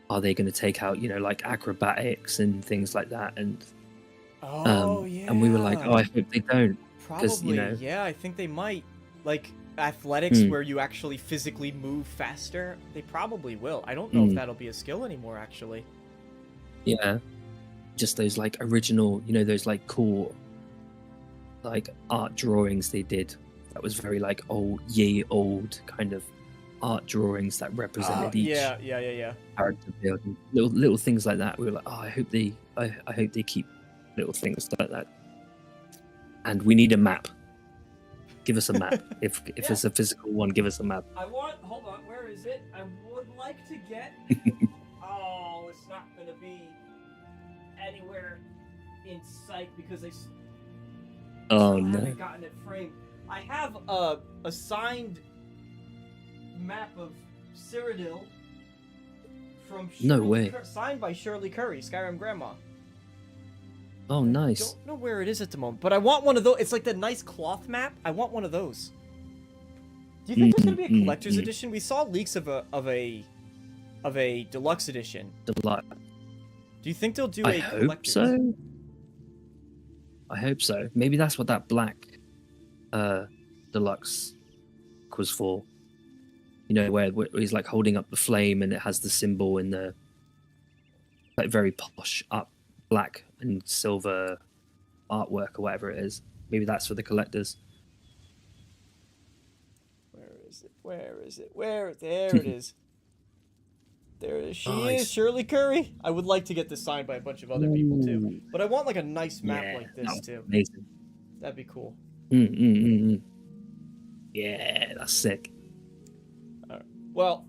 are they going to take out, you know, like acrobatics and things like that, and yeah. and we were like, oh, I hope they don't. Probably, you know, yeah, I think they might. Like, athletics where you actually physically move faster, they probably will. I don't know if that'll be a skill anymore, actually. Yeah. Just those, like, original, you know, those, like, cool, like, art drawings they did. That was very, like, old kind of art drawings that represented each character building. Little things like that. We were like, oh, I hope they keep little things like that. And we need a map. Give us a map. If it's a physical one, give us a map. Hold on, where is it? I would like to get... Oh, it's not going to be anywhere in sight because I haven't gotten it framed. I have a signed map of Cyrodiil from No way. Signed by Shirley Curry, Skyrim Grandma. Oh, nice. I don't know where it is at the moment, but I want one of those. It's like the nice cloth map. I want one of those. Do you think there's gonna be a collector's edition? We saw leaks of a deluxe edition. Deluxe. Do you think they'll do a collector's? I hope so. Maybe that's what that black deluxe was for. You know, where he's like holding up the flame and it has the symbol in the like very posh up black and silver artwork or whatever it is. Maybe that's for the collectors. Where is it? There it is. There it is. She is Shirley Curry. I would like to get this signed by a bunch of other people too. But I want like a nice map like this too. Amazing. That'd be cool. Yeah, that's sick. Well,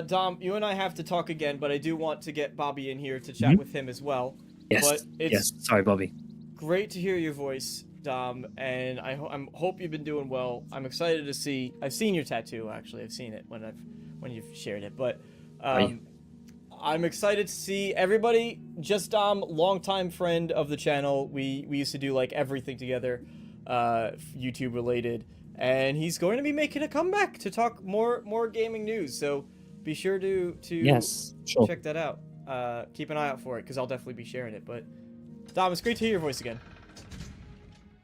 Dom, you and I have to talk again, but I do want to get Bobby in here to chat with him as well. Yes. But it's Sorry, Bobby. Great to hear your voice, Dom, and I hope you've been doing well. I'm excited to see. I've seen your tattoo actually. I've seen it when you've shared it, but I'm excited to see everybody. Just Dom, longtime friend of the channel. We used to do like everything together, YouTube related. And he's going to be making a comeback to talk more gaming news. So be sure to check that out. Keep an eye out for it because I'll definitely be sharing it. But Dom, it's great to hear your voice again.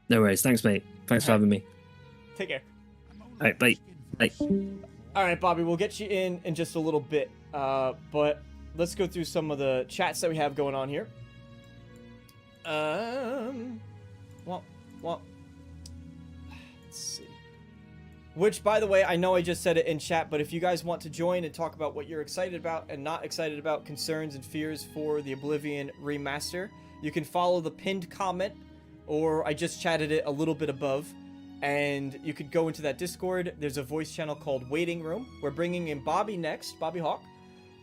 No worries. Thanks, mate. Thanks for having me. Take care. All right, bye. Bye. All right, Bobby, we'll get you in just a little bit. But let's go through some of the chats that we have going on here. Well, let's see. Which, by the way, I know I just said it in chat, but if you guys want to join and talk about what you're excited about and not excited about, concerns and fears for the Oblivion Remaster, you can follow the pinned comment, or I just chatted it a little bit above, and you could go into that Discord. There's a voice channel called Waiting Room. We're bringing in Bobby next, Bobby Hawk,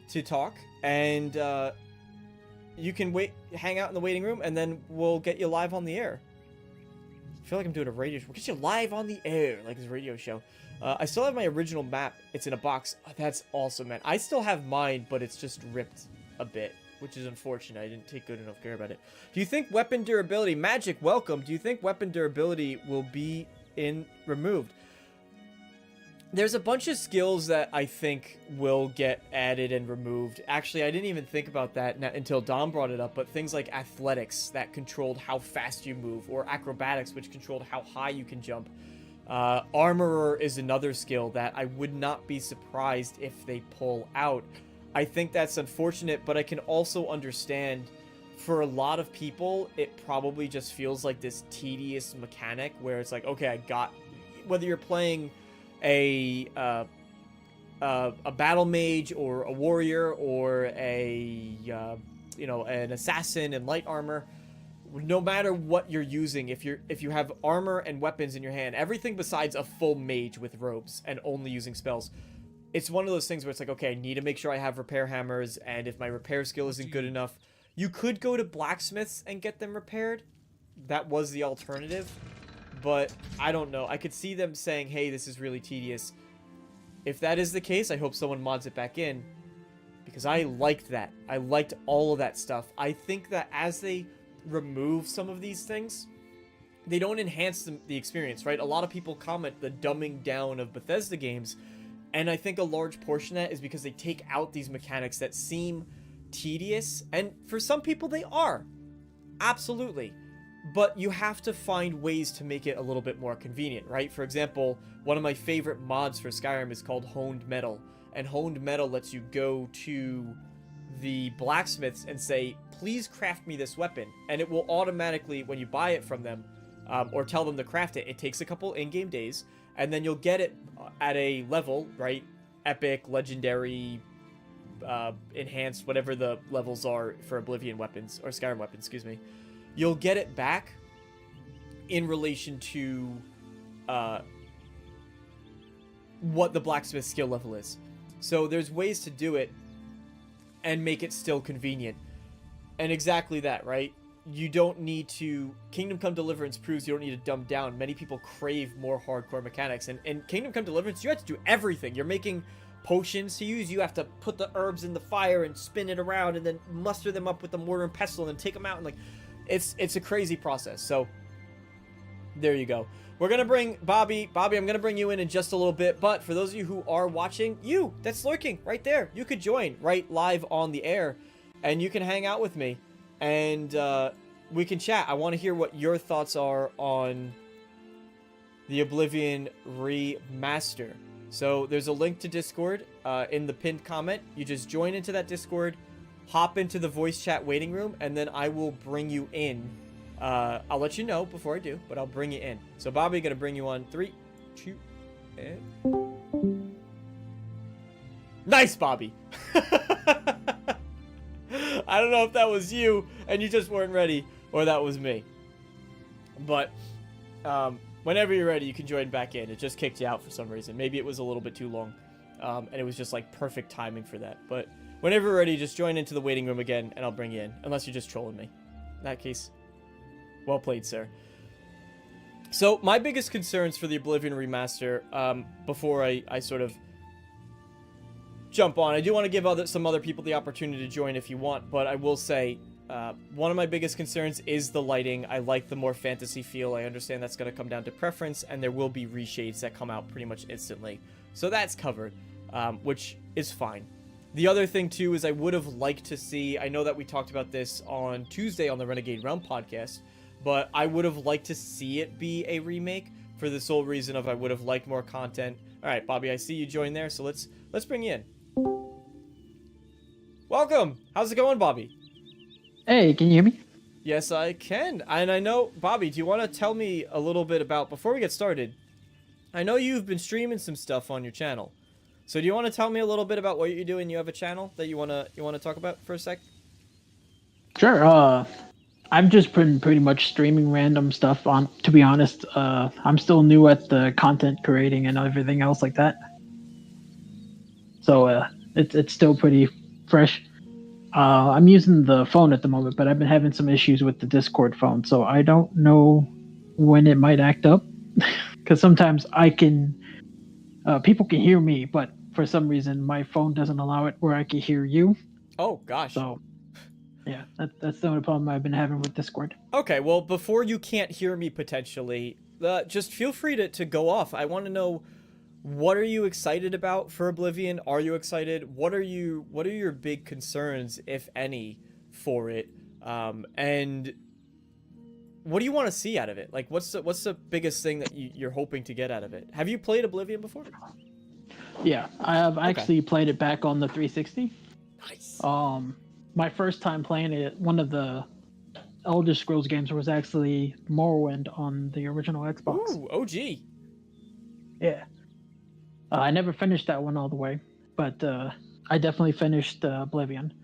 to talk, and you can hang out in the waiting room, and then we'll get you live on the air. I feel like I'm doing a radio show. We'll get you live on the air, like this radio show. I still have my original map. It's in a box. Oh, that's awesome, man. I still have mine, but it's just ripped a bit, which is unfortunate. I didn't take good enough care about it. Do you think weapon durability... Magic, welcome. Do you think weapon durability will be removed? There's a bunch of skills that I think will get added and removed. Actually, I didn't even think about that until Dom brought it up, but things like athletics that controlled how fast you move, or acrobatics, which controlled how high you can jump. Armorer is another skill that I would not be surprised if they pull out. I think that's unfortunate, but I can also understand for a lot of people, it probably just feels like this tedious mechanic where it's like, okay, whether you're playing a a battle mage or a warrior or an assassin in light armor, no matter what you're using, if you have armor and weapons in your hand, everything besides a full mage with robes and only using spells, it's one of those things where it's like, okay, I need to make sure I have repair hammers, and if my repair skill isn't good enough, you could go to blacksmiths and get them repaired. That was the alternative, but I don't know. I could see them saying, hey, this is really tedious. If that is the case, I hope someone mods it back in, because I liked that. I liked all of that stuff. I think that as they remove some of these things, they don't enhance the experience, right? A lot of people comment the dumbing down of Bethesda games, and I think a large portion of that is because they take out these mechanics that seem tedious, and for some people they are, absolutely, but you have to find ways to make it a little bit more convenient, right? For example, one of my favorite mods for Skyrim is called Honed Metal, and Honed Metal lets you go to the blacksmiths and say, please craft me this weapon, and it will automatically, when you buy it from them, or tell them to craft it, it takes a couple in-game days, and then you'll get it at a level, right? Epic, legendary, enhanced, whatever the levels are for Oblivion weapons, or Skyrim weapons, excuse me. You'll get it back in relation to what the blacksmith skill level is. So there's ways to do it and make it still convenient. And exactly that, right? You don't need to... Kingdom Come Deliverance proves you don't need to dumb down. Many people crave more hardcore mechanics. And in Kingdom Come Deliverance, you have to do everything. You're making potions to use. You have to put the herbs in the fire and spin it around and then muster them up with the mortar and pestle and then take them out. And like, it's a crazy process. So there you go. We're going to bring Bobby. Bobby, I'm going to bring you in just a little bit. But for those of you who are watching, you, that's lurking right there. You could join right live on the air. And you can hang out with me. And we can chat. I want to hear what your thoughts are on the Oblivion Remaster. So there's a link to Discord in the pinned comment. You just join into that Discord, hop into the voice chat waiting room, and then I will bring you in. I'll let you know before I do, but I'll bring you in. So Bobby, gonna bring you on 3, 2, and... Nice, Bobby! I don't know if that was you and you just weren't ready, or that was me. But whenever you're ready, you can join back in. It just kicked you out for some reason. Maybe it was a little bit too long. And it was just like perfect timing for that. But whenever you're ready, just join into the waiting room again and I'll bring you in. Unless you're just trolling me. In that case, well played, sir. So my biggest concerns for the Oblivion Remaster, before I sort of jump on. I do want to give some other people the opportunity to join if you want, but I will say one of my biggest concerns is the lighting. I like the more fantasy feel. I understand that's going to come down to preference, and there will be reshades that come out pretty much instantly. So that's covered, which is fine. The other thing, too, is I would have liked to see... I know that we talked about this on Tuesday on the Renegade Realm podcast, but I would have liked to see it be a remake for the sole reason of I would have liked more content. All right, Bobby, I see you joined there, so let's bring you in. Welcome! How's it going, Bobby? Hey, can you hear me? Yes, I can. And I know, Bobby, do you want to tell me a little bit about, before we get started, I know you've been streaming some stuff on your channel. So do you want to tell me a little bit about what you're doing? You have a channel that you want to talk about for a sec? Sure. I've just been pretty much streaming random stuff on, to be honest. I'm still new at the content creating and everything else like that. So it's still pretty fresh. I'm using the phone at the moment, but I've been having some issues with the Discord phone, so I don't know when it might act up. Because sometimes people can hear me, but for some reason my phone doesn't allow it where I can hear you. Oh, gosh. So, yeah, that's the only problem I've been having with Discord. Okay, well, before you can't hear me potentially, just feel free to go off. I want to know, what are you excited about for Oblivion? Are you excited? What are your big concerns, if any, for it? And what do you want to see out of it? Like, what's the biggest thing that you're hoping to get out of it? Have you played Oblivion before? Yeah, I have actually played it back on the 360. Nice. My first time playing it, one of the Elder Scrolls games was actually Morrowind on the original Xbox. Ooh, OG. Yeah. I never finished that one all the way, but I definitely finished Oblivion.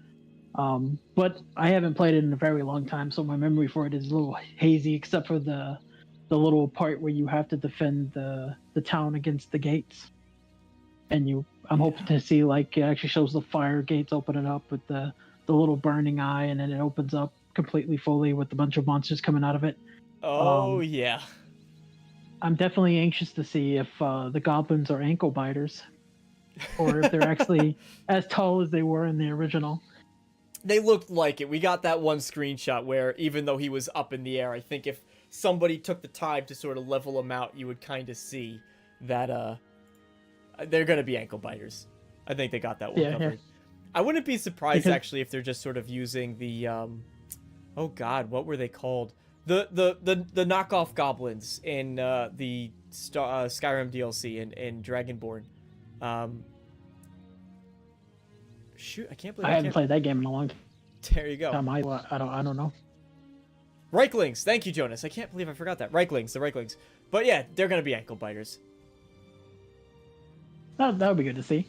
But I haven't played it in a very long time, so my memory for it is a little hazy, except for the little part where you have to defend the town against the gates. And I'm hoping to see, like, it actually shows the fire gates opening up with the little burning eye, and then it opens up completely fully with a bunch of monsters coming out of it. Oh, yeah. I'm definitely anxious to see if the goblins are ankle biters, or if they're actually as tall as they were in the original. They looked like it. We got that one screenshot where, even though he was up in the air, I think if somebody took the time to sort of level him out, you would kind of see that they're going to be ankle biters. I think they got that one covered. Yeah. I wouldn't be surprised, actually, if they're just sort of using the, oh god, what were they called? The knockoff goblins in the Skyrim DLC in Dragonborn. Shoot, I can't believe I haven't played that game in a long time. There you go. I don't know. Reiklings, thank you, Jonas. I can't believe I forgot that. The Reiklings. But yeah, they're gonna be ankle biters. That would be good to see.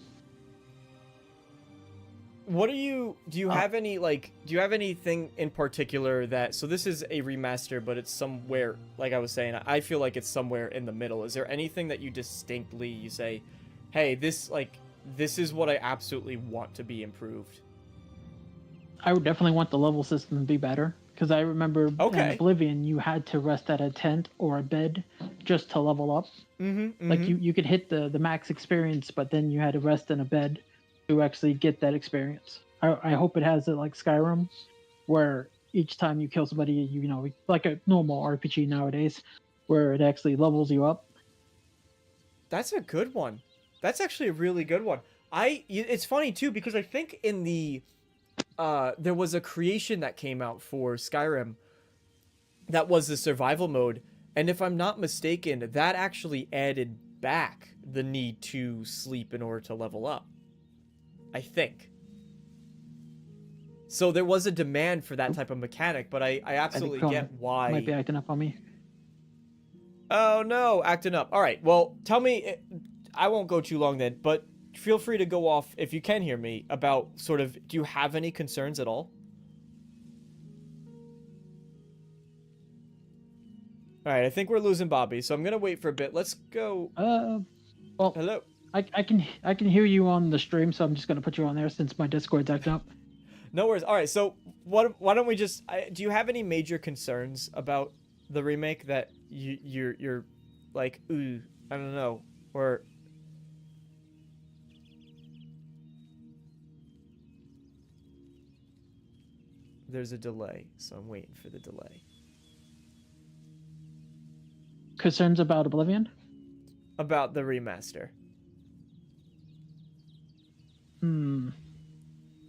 What do you have any, like, do you have anything in particular that, so this is a remaster, but it's somewhere, like I was saying, I feel like it's somewhere in the middle. Is there anything that you say, hey, this is what I absolutely want to be improved? I would definitely want the level system to be better, because I remember in Oblivion you had to rest at a tent or a bed just to level up. Like you could hit the max experience, but then you had to rest in a bed to actually get that experience. I hope it has it like Skyrim, where each time you kill somebody, you know, like a normal RPG nowadays, where it actually levels you up. That's a good one. That's actually a really good one. It's funny too, because I think in the there was a creation that came out for Skyrim that was the survival mode, and if I'm not mistaken, that actually added back the need to sleep in order to level up. I think. So there was a demand for that type of mechanic, but I absolutely get why. Might be acting up on me. Oh no, acting up. All right, well, tell me, I won't go too long then, but feel free to go off, if you can hear me, about sort of, do you have any concerns at all? All right, I think we're losing Bobby, so I'm going to wait for a bit. Let's go. Well, hello. I can hear you on the stream, so I'm just going to put you on there since my Discord's acting up. No worries. All right, so why don't we just, do you have any major concerns about the remake that you're like, ooh, I don't know, or... There's a delay, so I'm waiting for the delay. Concerns about Oblivion? About the remaster.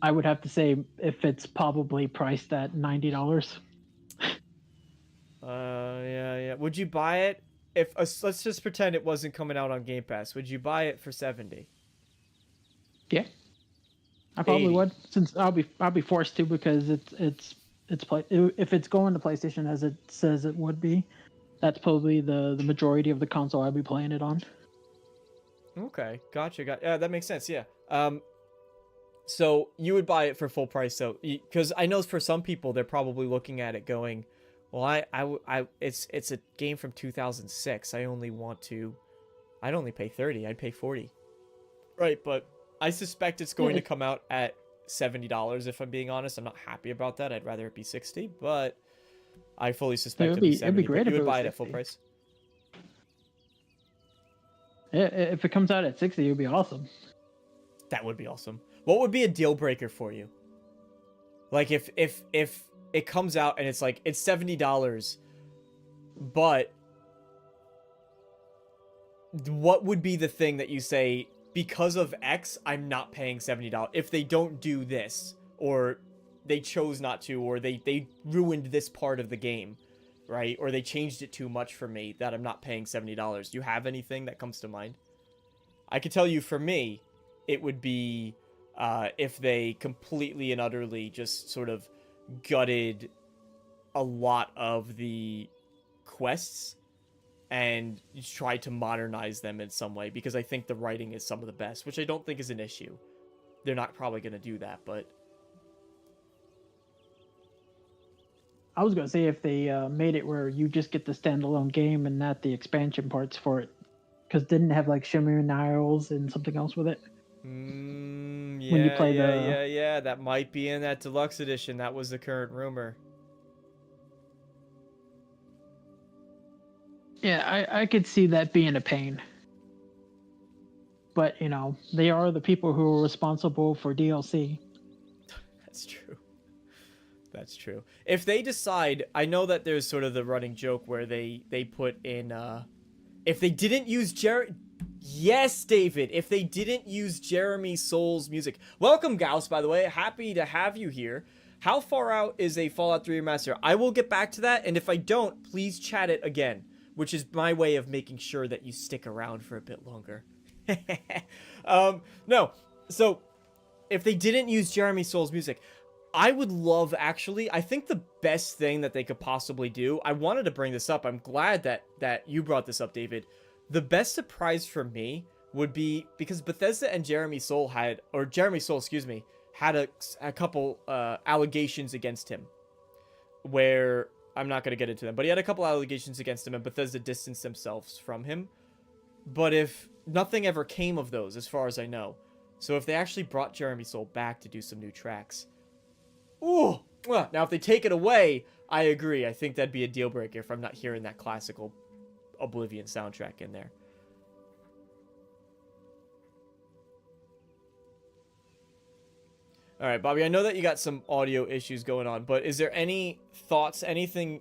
I would have to say if it's probably priced at $90. Yeah. Would you buy it if let's just pretend it wasn't coming out on Game Pass? Would you buy it for $70? Yeah. I probably 80. would, since I'll be forced to, because if it's going to PlayStation as it says it would be, that's probably the majority of the console I'll be playing it on. Okay, gotcha. Yeah, that makes sense. Yeah. So you would buy it for full price, though, because I know for some people they're probably looking at it going, well, it's a game from 2006. I'd only pay $30. I'd pay $40. Right, but I suspect it's going to come out at $70. If I'm being honest, I'm not happy about that. I'd rather it be $60, but I fully suspect it'd be $70. It'd be great if you would buy it at full price. If it comes out at $60, it would be awesome. That would be awesome. What would be a deal breaker for you? Like if it comes out and it's like it's $70, but what would be the thing that you say, because of X, I'm not paying $70 if they don't do this, or they chose not to, or they ruined this part of the game, right? Or they changed it too much for me that I'm not paying $70. Do you have anything that comes to mind? I could tell you for me, it would be if they completely and utterly just sort of gutted a lot of the quests and try to modernize them in some way, because I think the writing is some of the best, which I don't think is an issue. They're not probably going to do that, but... I was gonna say if they made it where you just get the standalone game and not the expansion parts for it, because didn't it have like Shimmering Isles and something else with it? Yeah, when you play yeah, that might be in that deluxe edition. That was the current rumor. Yeah, I could see that being a pain. But, you know, they are the people who are responsible for DLC. That's true. That's true. If they decide, I know that there's sort of the running joke where they put in, if they didn't use yes, David, if they didn't use Jeremy Soul's music. Welcome, Gauss, by the way. Happy to have you here. How far out is a Fallout 3 remaster? I will get back to that, and if I don't, please chat it again, which is my way of making sure that you stick around for a bit longer. No, so if they didn't use Jeremy Soul's music, I would love, actually, I think the best thing that they could possibly do, I wanted to bring this up, I'm glad that you brought this up, David. The best surprise for me would be, because Bethesda and Jeremy Soul had a couple allegations against him, where, I'm not going to get into them, but he had a couple allegations against him, and Bethesda distanced themselves from him. But if nothing ever came of those, as far as I know, so if they actually brought Jeremy Soul back to do some new tracks, ooh, now if they take it away, I agree. I think that'd be a deal breaker if I'm not hearing that classical Oblivion soundtrack in there. All right, Bobby, I know that you got some audio issues going on, but is there any thoughts, anything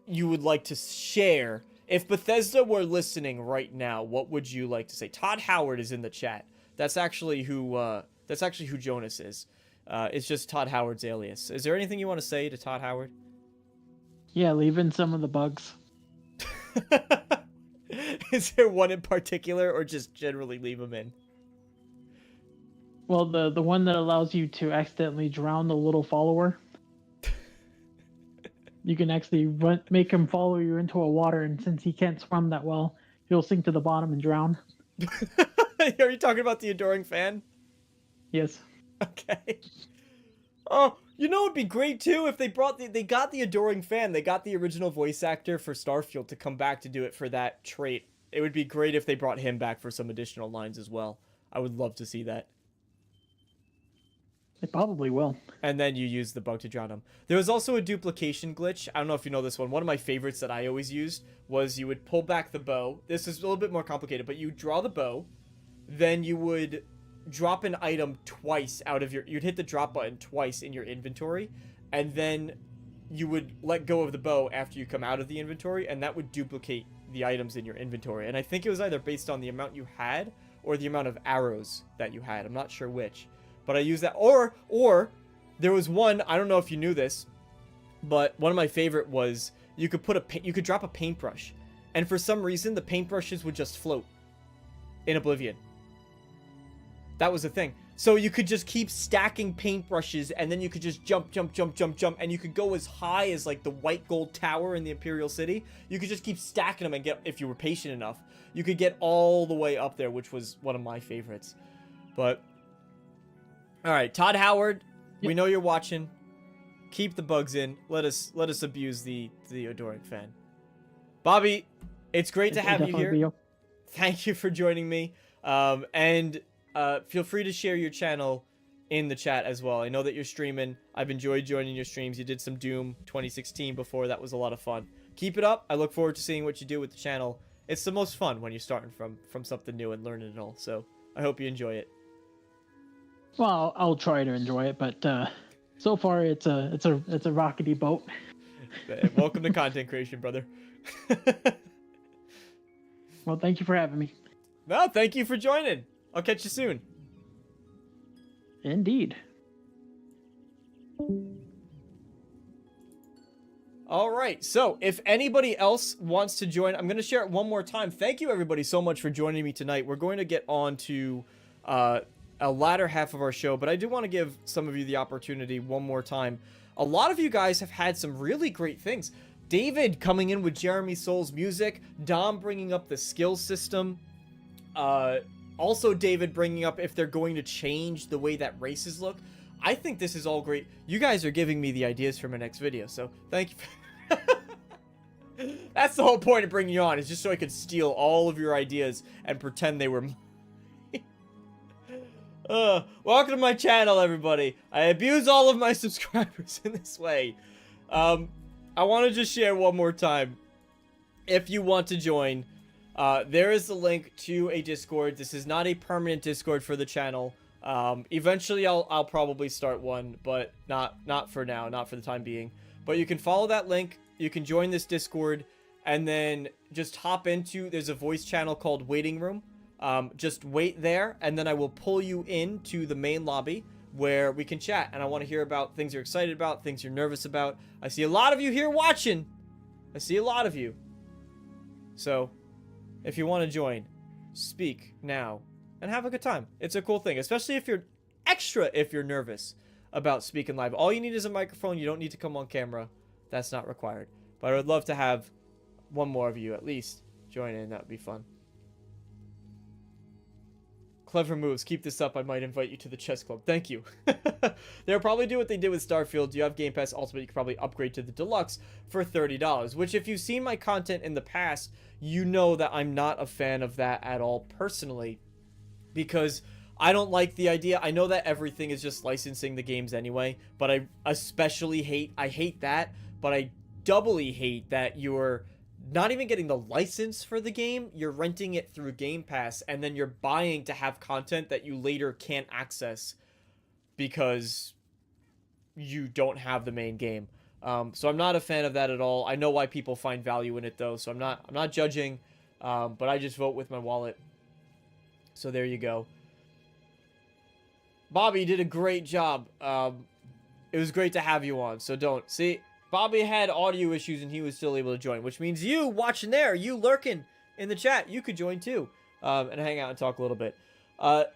you would like to share? If Bethesda were listening right now, what would you like to say? Todd Howard is in the chat. That's actually who Jonas is. It's just Todd Howard's alias. Is there anything you want to say to Todd Howard? Yeah, leave in some of the bugs. Is there one in particular, or just generally leave them in? Well, the one that allows you to accidentally drown the little follower. You can actually make him follow you into a water, and since he can't swim that well, he'll sink to the bottom and drown. Are you talking about the Adoring Fan? Yes. Okay. Oh, you know, it'd be great too if they got the Adoring Fan. They got the original voice actor for Starfield to come back to do it for that trait. It would be great if they brought him back for some additional lines as well. I would love to see that. They probably will. And then you use the bug to drown him. There was also a duplication glitch. I don't know if you know this one. One of my favorites that I always used was you would pull back the bow. This is a little bit more complicated, but you draw the bow, then you would drop an item twice out of you'd hit the drop button twice in your inventory, and then you would let go of the bow after you come out of the inventory, and that would duplicate the items in your inventory. And I think it was either based on the amount you had or the amount of arrows that you had. I'm not sure which. But I use that, or there was one, I don't know if you knew this, but one of my favorite was you could drop a paintbrush, and for some reason the paintbrushes would just float in Oblivion. That was the thing. So you could just keep stacking paintbrushes, and then you could just jump, and you could go as high as like the white gold tower in the Imperial City. You could just keep stacking them and get, if you were patient enough, you could get all the way up there, which was one of my favorites. But all right, Todd Howard, we know you're watching. Keep the bugs in. Let us abuse the Adoring Fan. Bobby, it's great to have you here. Thank you for joining me. And feel free to share your channel in the chat as well. I know that you're streaming. I've enjoyed joining your streams. You did some Doom 2016 before. That was a lot of fun. Keep it up. I look forward to seeing what you do with the channel. It's the most fun when you're starting from something new and learning it all. So I hope you enjoy it. Well, I'll try to enjoy it, but so far it's a rockety boat. Welcome to content creation, brother. Well, thank you for having me. No, thank you for joining. I'll catch you soon. Indeed. All right, so if anybody else wants to join, I'm going to share it one more time. Thank you, everybody, so much for joining me tonight. We're going to get on to a latter half of our show, but I do want to give some of you the opportunity one more time. A lot of you guys have had some really great things. David coming in with Jeremy Soul's music, Dom bringing up the skill system, also David bringing up if they're going to change the way that races look. I think this is all great. You guys are giving me the ideas for my next video, so thank you. That's the whole point of bringing you on, is just so I could steal all of your ideas and pretend they were mine. Welcome to my channel, everybody. I abuse all of my subscribers in this way. I want to just share one more time. If you want to join, there is a link to a Discord. This is not a permanent Discord for the channel. Eventually I'll probably start one, but not for now, not for the time being. But you can follow that link. You can join this Discord, and then just hop into, there's a voice channel called Waiting Room. Just wait there, and then I will pull you into the main lobby where we can chat. And I want to hear about things you're excited about, things you're nervous about. I see a lot of you here watching. I see a lot of you. So, if you want to join, speak now and have a good time. It's a cool thing, especially if you're nervous about speaking live. All you need is a microphone. You don't need to come on camera. That's not required. But I would love to have one more of you at least join in. That would be fun. Clever moves. Keep this up. I might invite you to the chess club. Thank you. They'll probably do what they did with Starfield. You have Game Pass Ultimate. You can probably upgrade to the Deluxe for $30. Which, if you've seen my content in the past, you know that I'm not a fan of that at all personally. Because I don't like the idea. I know that everything is just licensing the games anyway. But I especially hate that. But I doubly hate that you're not even getting the license for the game. You're renting it through Game Pass, and then you're buying to have content that you later can't access because you don't have the main game. So I'm not a fan of that at all. I know why people find value in it though, so I'm not judging, but I just vote with my wallet. So there you go. Bobby, you did a great job. It was great to have you on, so don't. See, Bobby had audio issues and he was still able to join, which means you watching there, you lurking in the chat, you could join too, and hang out and talk a little bit.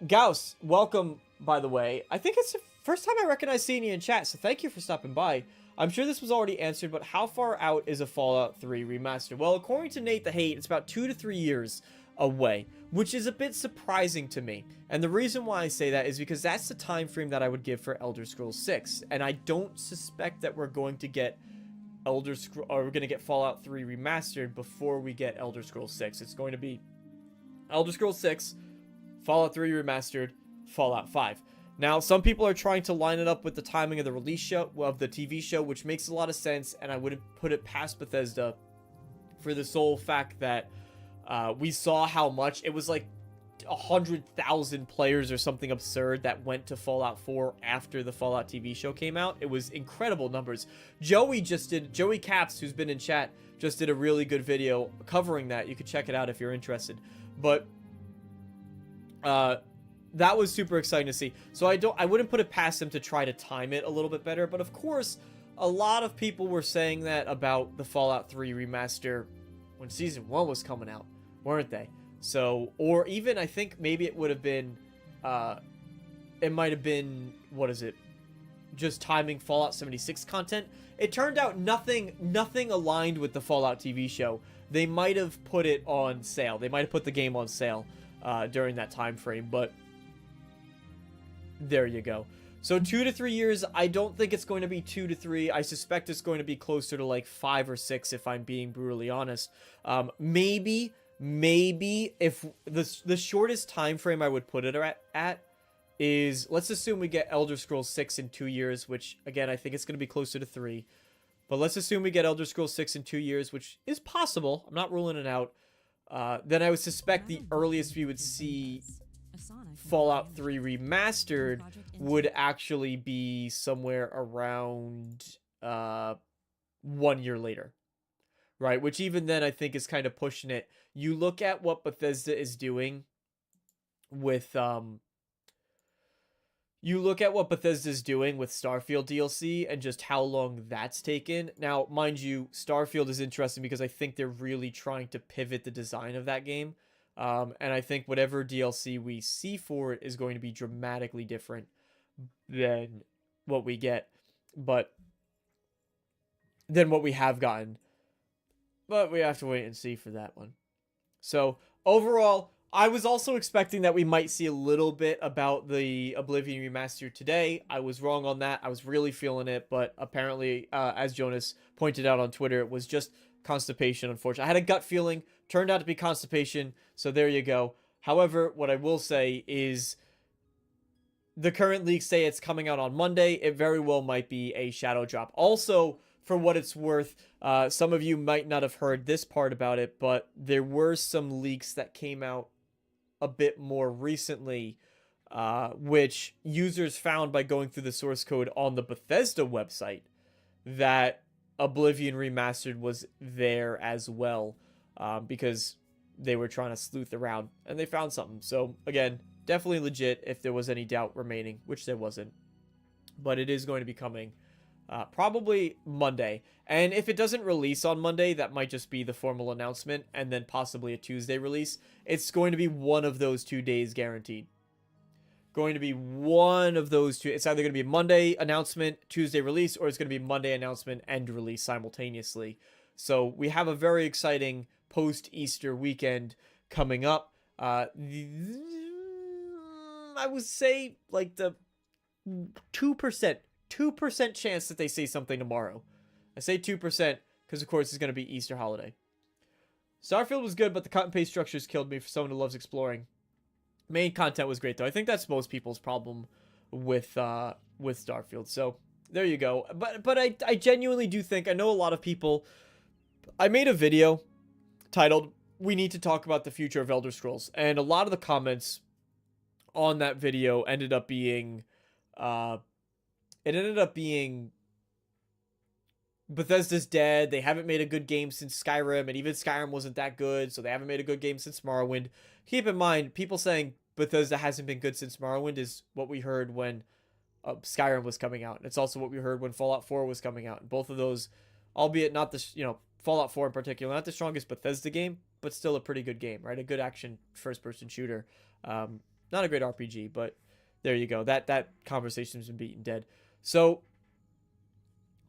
Gauss, welcome, by the way. I think it's the first time I recognize seeing you in chat, so thank you for stopping by. I'm sure this was already answered, but how far out is a Fallout 3 remaster? Well, according to Nate the Hate, it's about 2 to 3 years away, which is a bit surprising to me. And the reason why I say that is because that's the time frame that I would give for Elder Scrolls 6, and I don't suspect that we're going to get we're going to get Fallout 3 remastered before we get Elder Scrolls 6. It's going to be Elder Scrolls 6, Fallout 3 remastered, Fallout 5. Now, some people are trying to line it up with the timing of the release show of the TV show, which makes a lot of sense, and I wouldn't put it past Bethesda for the sole fact that we saw how much it was, like 100,000 players or something absurd that went to Fallout 4 after the Fallout TV show came out. It was incredible numbers. Joey Caps, who's been in chat, just did a really good video covering that. You could check it out if you're interested. But that was super exciting to see. So I wouldn't put it past them to try to time it a little bit better. But of course, a lot of people were saying that about the Fallout 3 remaster when Season 1 was coming out, weren't they? So, or even, I think maybe it would have been, it might have been, what is it, just timing Fallout 76 content. It turned out nothing aligned with the Fallout TV show. They might have put it on sale. They might have put the game on sale during that time frame, but there you go. So 2 to 3 years, I don't think it's going to be 2 to 3. I suspect it's going to be closer to like 5 or 6 if I'm being brutally honest. Maybe if the shortest time frame I would put it at is, let's assume we get Elder Scrolls 6 in 2 years, which again I think it's going to be closer to 3, but let's assume we get Elder Scrolls 6 in 2 years, which is possible. I'm not ruling it out. Then I would suspect the earliest we would see Fallout 3 remastered would actually be somewhere around 1 year later. Right, which even then I think is kind of pushing it. You look at what Bethesda is doing with Starfield DLC and just how long that's taken. Now, mind you, Starfield is interesting because I think they're really trying to pivot the design of that game. And I think whatever DLC we see for it is going to be dramatically different than what we get, but than what we have gotten. But we have to wait and see for that one. So overall, I was also expecting that we might see a little bit about the Oblivion Remastered today. I was wrong on that. I was really feeling it, but apparently, as Jonas pointed out on Twitter, it was just constipation, unfortunately. I had a gut feeling, turned out to be constipation, so there you go. However, what I will say is the current leaks say it's coming out on Monday. It very well might be a shadow drop. Also, for what it's worth, some of you might not have heard this part about it, but there were some leaks that came out a bit more recently, which users found by going through the source code on the Bethesda website, that Oblivion Remastered was there as well, because they were trying to sleuth around and they found something. So again, definitely legit if there was any doubt remaining, which there wasn't. But it is going to be coming probably Monday. And if it doesn't release on Monday, that might just be the formal announcement and then possibly a Tuesday release. It's going to be one of those 2 days guaranteed. Going to be one of those two. It's either going to be a Monday announcement, Tuesday release, or it's going to be Monday announcement and release simultaneously. So we have a very exciting post-Easter weekend coming up. I would say like the 2% chance that they say something tomorrow. I say 2% because, of course, it's going to be Easter holiday. Starfield was good, but the cut and paste structures killed me for someone who loves exploring. Main content was great, though. I think that's most people's problem with Starfield. So there you go. But I genuinely do think, I know a lot of people. I made a video titled "We Need to Talk About the Future of Elder Scrolls," and a lot of the comments on that video ended up being, Bethesda's dead. They haven't made a good game since Skyrim, and even Skyrim wasn't that good, so they haven't made a good game since Morrowind. Keep in mind, people saying Bethesda hasn't been good since Morrowind is what we heard when Skyrim was coming out. And it's also what we heard when Fallout 4 was coming out. And both of those, albeit not the, Fallout 4 in particular, not the strongest Bethesda game, but still a pretty good game, right? A good action first-person shooter. Not a great RPG, but there you go. That conversation's been beaten dead. So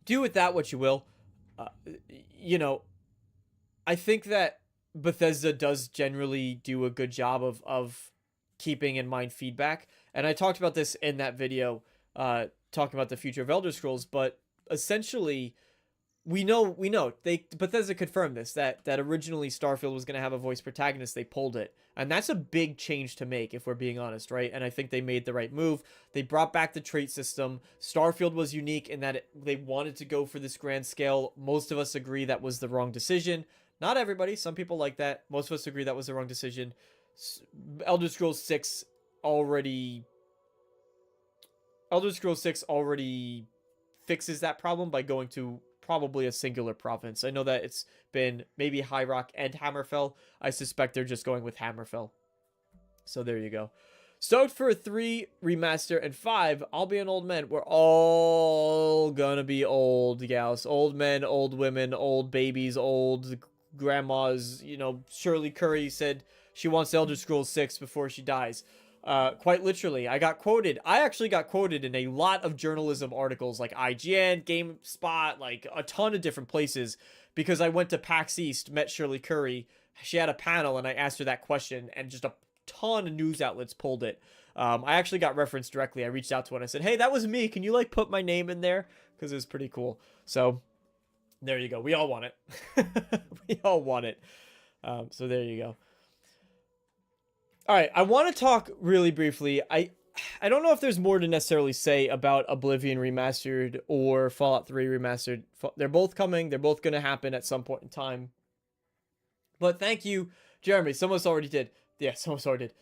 do with that what you will. I think that Bethesda does generally do a good job of keeping in mind feedback. And I talked about this in that video, talking about the future of Elder Scrolls, but essentially we know Bethesda confirmed this, that originally Starfield was going to have a voice protagonist. They pulled it. And that's a big change to make, if we're being honest, right? And I think they made the right move. They brought back the trait system. Starfield was unique in that they wanted to go for this grand scale. Most of us agree that was the wrong decision. Not everybody. Some people like that. Most of us agree that was the wrong decision. Elder Scrolls 6 already fixes that problem by going to probably a singular province. I know that it's been maybe High Rock and Hammerfell. I suspect they're just going with Hammerfell. So there you go. Stoked for 3 remaster and 5. I'll be an old man. We're all gonna be old, gals. Old men, old women, old babies, old grandmas. Shirley Curry said she wants Elder Scrolls 6 before she dies. Quite literally, I actually got quoted in a lot of journalism articles like IGN, GameSpot, like a ton of different places, because I went to PAX East, met Shirley Curry. She had a panel and I asked her that question, and just a ton of news outlets pulled it. I actually got referenced directly. I reached out to her and I said, "Hey, that was me. Can you put my name in there?" Because it was pretty cool. So there you go. We all want it. We all want it. So there you go. All right, I want to talk really briefly. I don't know if there's more to necessarily say about Oblivion Remastered or Fallout 3 Remastered. They're both coming. They're both going to happen at some point in time. But thank you, Jeremy. Someone else already did. Yeah, someone else already did.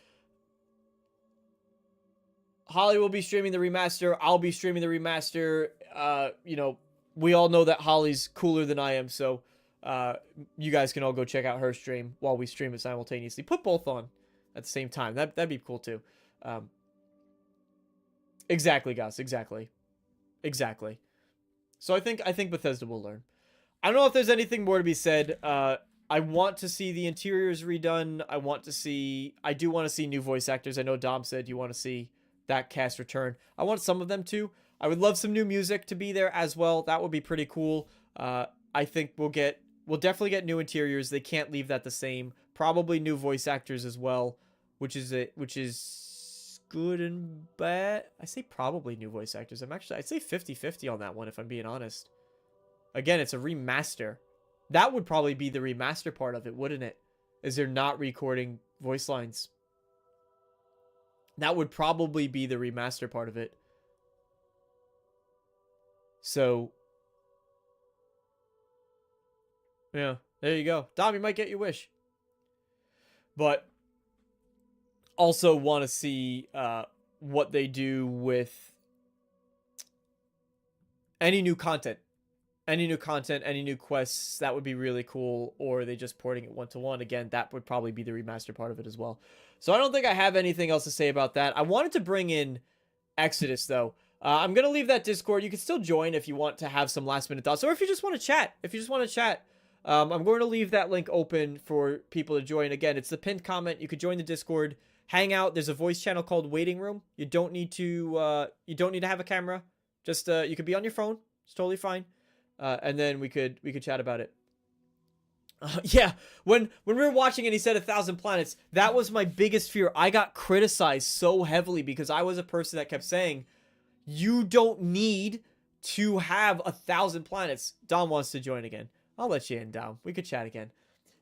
Holly will be streaming the remaster. I'll be streaming the remaster. We all know that Holly's cooler than I am, so you guys can all go check out her stream while we stream it simultaneously. Put both on at the same time. That'd be cool too. Exactly, guys. Exactly. So I think Bethesda will learn. I don't know if there's anything more to be said. I want to see the interiors redone. I do want to see new voice actors. I know Dom said you want to see that cast return. I want some of them too. I would love some new music to be there as well. That would be pretty cool. I think we'll get We'll definitely get new interiors. They can't leave that the same. Probably new voice actors as well, which is good and bad. I say probably new voice actors. I'd say 50-50 on that one if I'm being honest. Again, it's a remaster. That would probably be the remaster part of it, wouldn't it? Is they're not recording voice lines. That would probably be the remaster part of it. So, yeah, there you go. Dom, you might get your wish. But also want to see what they do with any new content. Any new content, any new quests, that would be really cool. Or are they just porting it 1-to-1? Again, that would probably be the remaster part of it as well. So I don't think I have anything else to say about that. I wanted to bring in Exodus, though. I'm going to leave that Discord. You can still join if you want to have some last-minute thoughts. Or if you just want to chat. I'm going to leave that link open for people to join. Again, it's the pinned comment. You could join the Discord. Hang out. There's a voice channel called Waiting Room. You don't need to have a camera. Just you could be on your phone. It's totally fine. And then we could chat about it. Yeah, when we were watching and he said 1,000 planets, that was my biggest fear. I got criticized so heavily because I was a person that kept saying, you don't need to have 1,000 planets. Dom wants to join again. I'll let you in, Dom. We could chat again.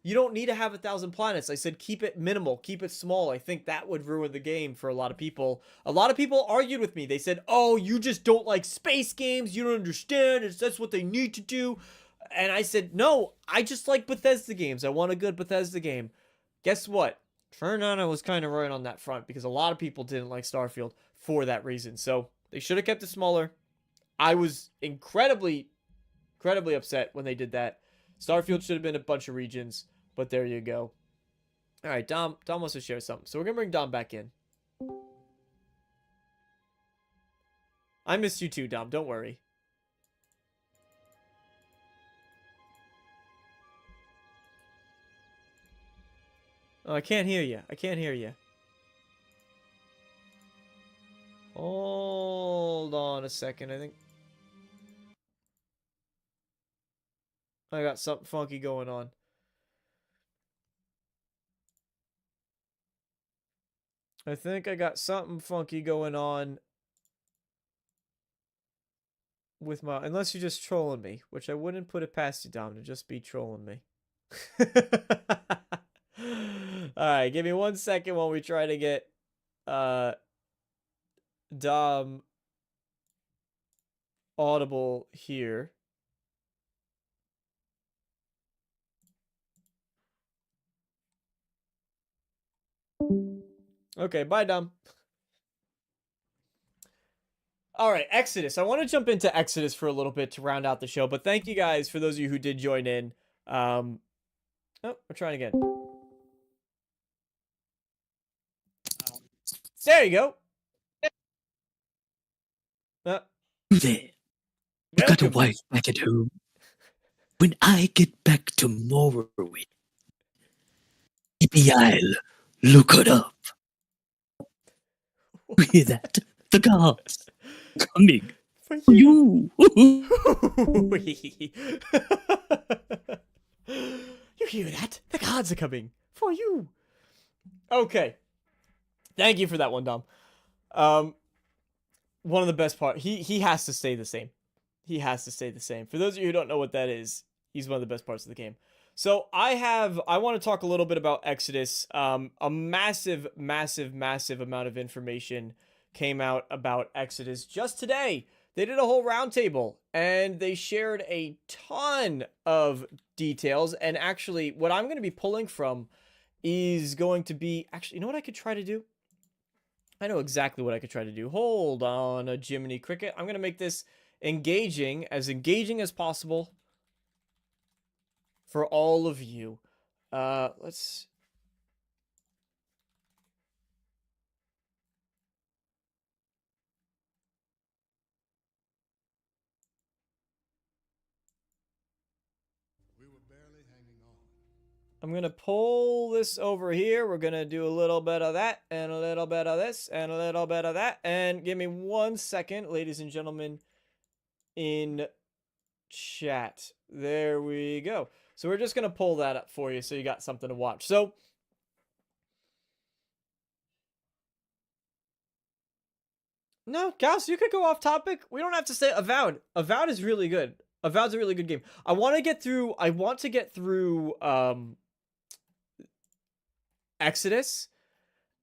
You don't need to have 1,000 planets. I said keep it minimal, keep it small. I think that would ruin the game for a lot of people. A lot of people argued with me. They said, oh, you just don't like space games. You don't understand. That's what they need to do. And I said, no, I just like Bethesda games. I want a good Bethesda game. Guess what? Turned out I was kind of right on that front because a lot of people didn't like Starfield for that reason. So they should have kept it smaller. I was incredibly upset when they did that. Starfield should have been a bunch of regions, but there you go. All right, Dom wants to share something, so we're gonna bring Dom back in. I missed you too, Dom. Don't worry. Oh, I can't hear you. I can't hear you. Hold on a second. I think I got something funky going on. I think I got something funky going on with my... Unless you're just trolling me, which I wouldn't put it past you, Dom, to just be trolling me. Alright, give me 1 second while we try to get Dom audible here. Okay, bye, Dom. All right, Exodus. I want to jump into Exodus for a little bit to round out the show, but thank you guys for those of you who did join in. Oh, we're trying again. There you go. There. You got a Welcome. wife back at home. When I get back to Morrowind, maybe I'll look it up. You hear that? The gods coming For for you. you. You hear that? The gods are coming for you. Okay. Thank you for that one, Dom. One of the best parts. He has to stay the same. He has to stay the same. For those of you who don't know what that is, he's one of the best parts of the game. So I want to talk a little bit about Exodus. A massive amount of information came out about Exodus just today. They did a whole roundtable and they shared a ton of details. And actually, what I'm going to be pulling from is going to be... Actually, you know what I could try to do? I know exactly what I could try to do. Hold on, a Jiminy Cricket. I'm going to make this engaging as possible for all of you. Let's... I'm going to pull this over here. We're going to do a little bit of that, and a little bit of this, and a little bit of that. And give me 1 second, ladies and gentlemen, in chat. There we go. So we're just going to pull that up for you so you got something to watch. So no, Gauss, you could go off topic. We don't have to say Avowed. Avowed is really good. Avowed's a really good game. I want to get through Exodus,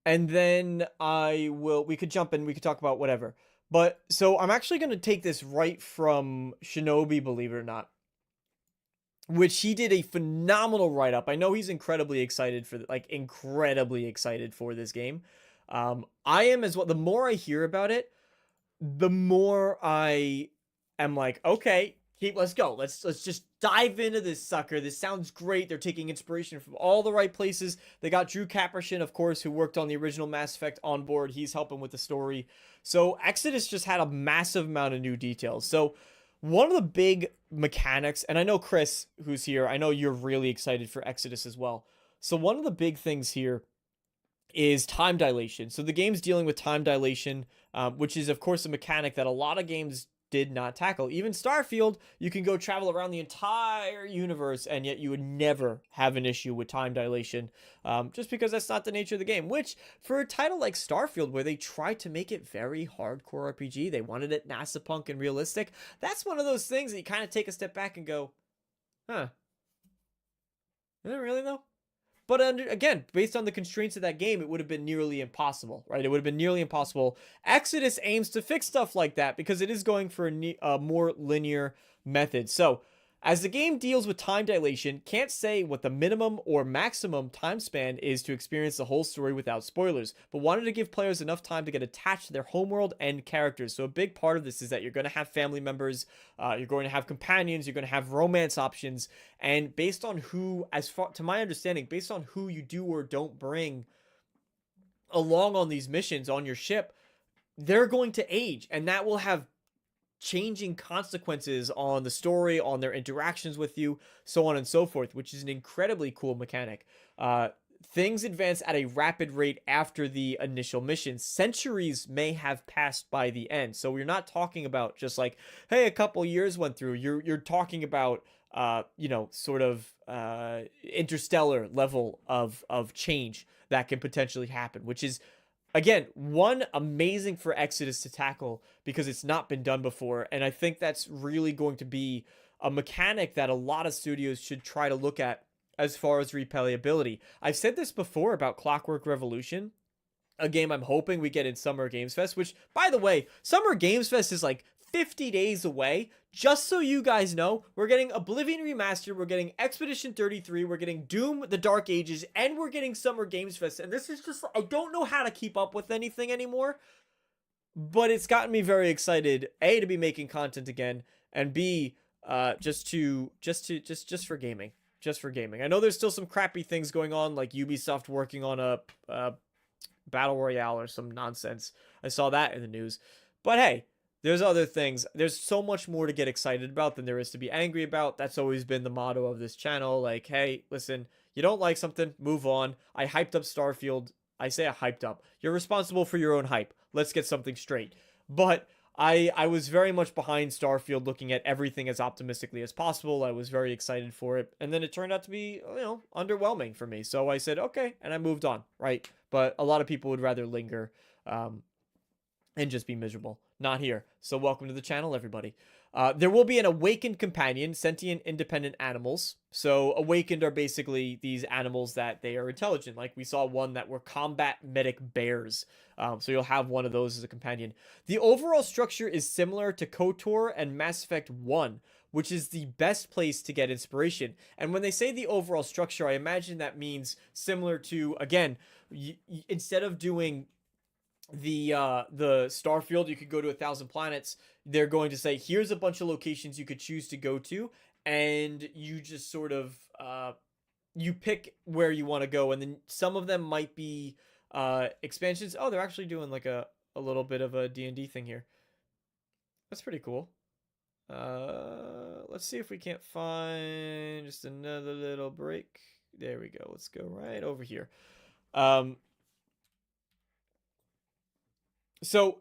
and then we could jump in, we could talk about whatever. But so I'm actually going to take this right from Shinobi, believe it or not, which he did a phenomenal write-up. I know he's incredibly excited for this game. I am as well. The more I hear about it, the more I am like, okay, let's go. Let's just dive into this sucker. This sounds great. They're taking inspiration from all the right places. They got Drew Caprichin, of course, who worked on the original Mass Effect, on board. He's helping with the story. So Exodus just had a massive amount of new details. So one of the big mechanics, and I know Chris, who's here, I know you're really excited for Exodus as well. So one of the big things here is time dilation. So the game's dealing with time dilation, which is, of course, a mechanic that a lot of games did not tackle. Even Starfield, you can go travel around the entire universe, and yet you would never have an issue with time dilation, just because that's not the nature of the game. Which, for a title like Starfield, where they tried to make it very hardcore RPG, they wanted it NASA punk and realistic, that's one of those things that you kind of take a step back and go, huh, is it really though? But again, based on the constraints of that game, it would have been nearly impossible, right? It would have been nearly impossible. Exodus aims to fix stuff like that because it is going for a more linear method. So, as the game deals with time dilation, can't say what the minimum or maximum time span is to experience the whole story without spoilers, but wanted to give players enough time to get attached to their homeworld and characters. So a big part of this is that you're going to have family members, you're going to have companions, you're going to have romance options, and based on who, as far to my understanding, based on who you do or don't bring along on these missions on your ship, they're going to age, and that will have changing consequences on the story, on their interactions with you, so on and so forth, which is an incredibly cool mechanic. Things advance at a rapid rate after the initial mission. Centuries may have passed by the end, so we're not talking about just like, hey, a couple years went through. You're talking about sort of interstellar level of change that can potentially happen, which is, again, one, amazing for Exodus to tackle because it's not been done before. And I think that's really going to be a mechanic that a lot of studios should try to look at as far as replayability. I've said this before about Clockwork Revolution, a game I'm hoping we get in Summer Games Fest, which, by the way, Summer Games Fest is like 50 days away. Just so you guys know, we're getting Oblivion Remastered, we're getting Expedition 33, we're getting Doom the Dark Ages, and we're getting Summer Games Fest. And this is just, I don't know how to keep up with anything anymore, but it's gotten me very excited, A, to be making content again, and B, just for gaming. Just for gaming. I know there's still some crappy things going on, like Ubisoft working on a Battle Royale or some nonsense. I saw that in the news. But hey, there's other things. There's so much more to get excited about than there is to be angry about. That's always been the motto of this channel. Like, hey, listen, you don't like something, move on. I hyped up Starfield. I say I hyped up. You're responsible for your own hype. Let's get something straight. But I was very much behind Starfield, looking at everything as optimistically as possible. I was very excited for it. And then it turned out to be, underwhelming for me. So I said, okay, and I moved on, right? But a lot of people would rather linger and just be miserable. Not here. So welcome to the channel, everybody. There will be an awakened companion, sentient independent animals. So awakened are basically these animals that they are intelligent. Like we saw one that were combat medic bears. So you'll have one of those as a companion. The overall structure is similar to KOTOR and Mass Effect 1, which is the best place to get inspiration. And when they say the overall structure, I imagine that means similar to, again, instead of doing the Starfield, you could go to 1,000 planets. They're going to say, here's a bunch of locations you could choose to go to, and you just sort of you pick where you want to go, and then some of them might be expansions. Oh, they're actually doing like a little bit of a D&D thing here. That's pretty cool. Let's see if we can't find just another little break. There we go. Let's go right over here. So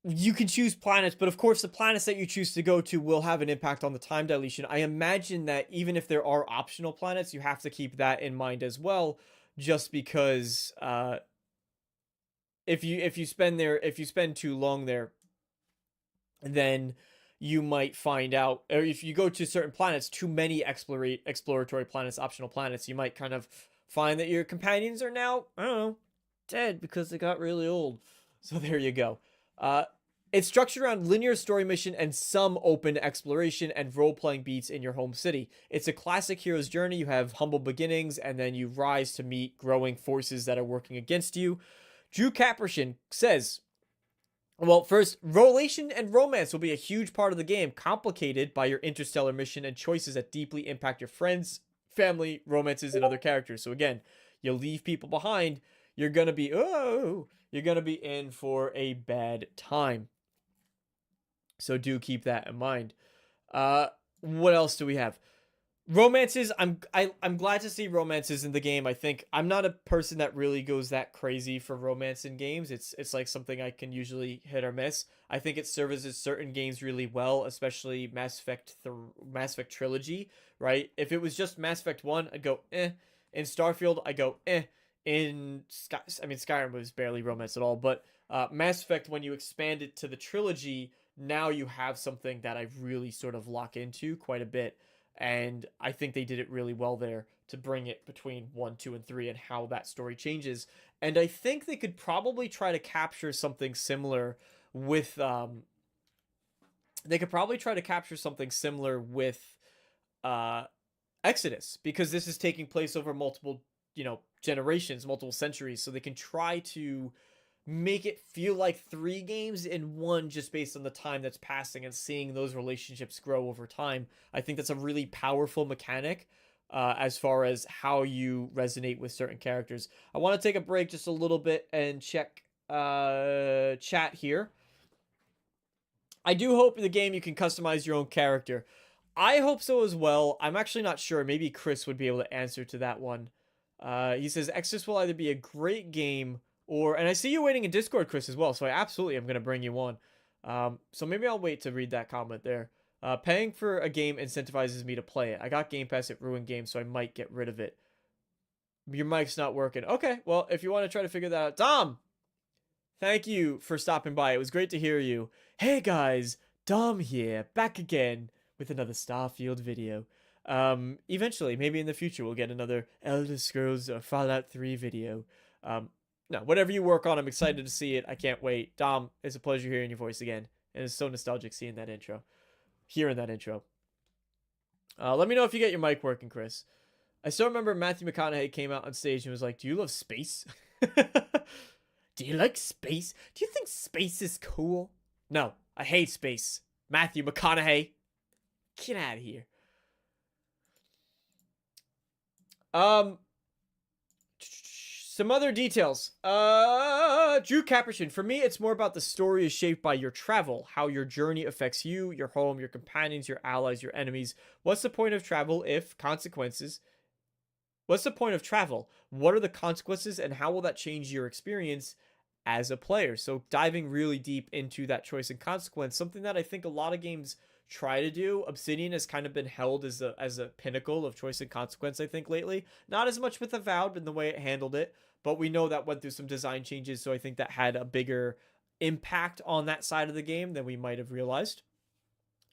you can choose planets, but of course the planets that you choose to go to will have an impact on the time dilation. I imagine that even if there are optional planets, you have to keep that in mind as well, just because if you spend too long there, then you might find out, or if you go to certain planets, too many exploratory planets, optional planets, you might kind of find that your companions are now, I don't know, dead because they got really old. So there you go. It's structured around linear story mission and some open exploration and role-playing beats in your home city. It's a classic hero's journey. You have humble beginnings, and then you rise to meet growing forces that are working against you. Drew Capershin says, well, first, relation and romance will be a huge part of the game, complicated by your interstellar mission and choices that deeply impact your friends, family, romances, and other characters. So again, you leave people behind, you're gonna be in for a bad time. So do keep that in mind. What else do we have? Romances. I'm glad to see romances in the game. I think I'm not a person that really goes that crazy for romance in games. It's like something I can usually hit or miss. I think it services certain games really well, especially Mass Effect Trilogy, right? If it was just Mass Effect 1, I'd go eh. In Starfield, I go eh. Skyrim was barely romance at all, but Mass Effect, when you expand it to the trilogy, now you have something that I really sort of lock into quite a bit. And I think they did it really well there to bring it between 1, 2, and 3 and how that story changes. And I think they could probably try to capture something similar with Exodus, because this is taking place over multiple, generations, multiple centuries, so they can try to make it feel like 3 games in one, just based on the time that's passing and seeing those relationships grow over time. I think that's a really powerful mechanic as far as how you resonate with certain characters. I want to take a break just a little bit and check chat here. I do hope in the game you can customize your own character. I hope so as well. I'm actually not sure. Maybe Chris would be able to answer to that one. He says Exodus will either be a great game and I see you waiting in Discord, Chris, as well, so I absolutely am going to bring you on. So maybe I'll wait to read that comment there. Paying for a game incentivizes me to play it. I got Game Pass at ruined games, so I might get rid of it. Your mic's not working. Okay, well, if you want to try to figure that out. Dom! Thank you for stopping by. It was great to hear you. Hey, guys. Dom here, back again with another Starfield video. Eventually, maybe in the future, we'll get another Elder Scrolls or Fallout 3 video. No, whatever you work on, I'm excited to see it. I can't wait. Dom, it's a pleasure hearing your voice again. And it's so nostalgic hearing that intro. Let me know if you get your mic working, Chris. I still remember Matthew McConaughey came out on stage and was like, do you love space? Do you like space? Do you think space is cool? No, I hate space. Matthew McConaughey. Get out of here. Some other details. Drew Capershin. For me, it's more about the story is shaped by your travel, how your journey affects you, your home, your companions, your allies, your enemies. What's the point of travel if consequences? What's the point of travel? What are the consequences and how will that change your experience as a player? So diving really deep into that choice and consequence, something that I think a lot of games try to do. Obsidian has kind of been held as a pinnacle of choice and consequence, I think, lately. Not as much with Avowed in the way it handled it, but we know that went through some design changes, so I think that had a bigger impact on that side of the game than we might have realized.